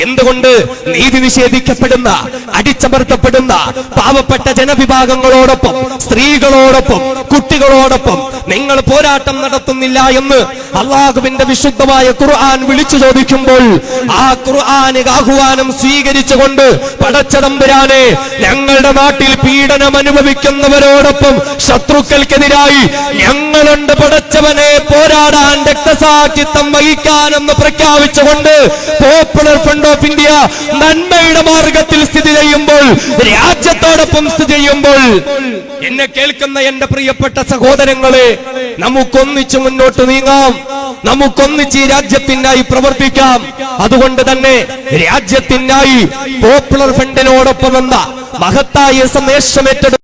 Speaker 2: എന്തുകൊണ്ട് നീതി നിഷേധിക്കപ്പെടുന്ന, അടിച്ചമർത്തപ്പെടുന്ന പാവപ്പെട്ട ജനവിഭാഗങ്ങളോടൊപ്പം, സ്ത്രീകളോടൊപ്പം, കുട്ടികളോടൊപ്പം നിങ്ങൾ പോരാട്ടം നടത്തുന്നില്ല എന്ന് അള്ളാഹുവിന്റെ വിശുദ്ധമായ ഖുർആൻ വിളിച്ചു ചോദിക്കുമ്പോൾ ആ ഖുർആൻ ആഹ്വാനം സ്വീകരിച്ചുകൊണ്ട് പടച്ചതമ്പുരാനെ, ഞങ്ങളുടെ നാട്ടിൽ പീഡനം അനുഭവിക്കുന്നവരോടൊപ്പം ശത്രുക്കൾക്കെതിരായി ഞങ്ങളുണ്ട് പടച്ചവനെ, പോരാടാൻ രക്തസാക്ഷിത്വം വഹിക്കാനെന്ന് പ്രഖ്യാപിച്ചുകൊണ്ട് പോപ്പുലർ ഫ്രണ്ട് ഓഫ് ഇന്ത്യ നന്മയുടെ മാർഗത്തിൽ സ്ഥിതി ചെയ്യുമ്പോൾ, രാജ്യത്തോടൊപ്പം സ്ഥിതി ചെയ്യുമ്പോൾ, എന്നെ കേൾക്കുന്ന എന്റെ പ്രിയപ്പെട്ട സഹോദരങ്ങളെ, നമുക്കൊന്നിച്ചു മുന്നോട്ട് നീങ്ങാം, നമുക്കൊന്നിച്ച് ഈ രാജ്യത്തിനായി പ്രവർത്തിക്കാം. അതുകൊണ്ട് തന്നെ രാജ്യത്തിനായി പോപ്പുലർ ഫ്രണ്ടിനോടൊപ്പം എന്ന മഹത്തായ സന്ദേശം ഏറ്റെടുത്ത്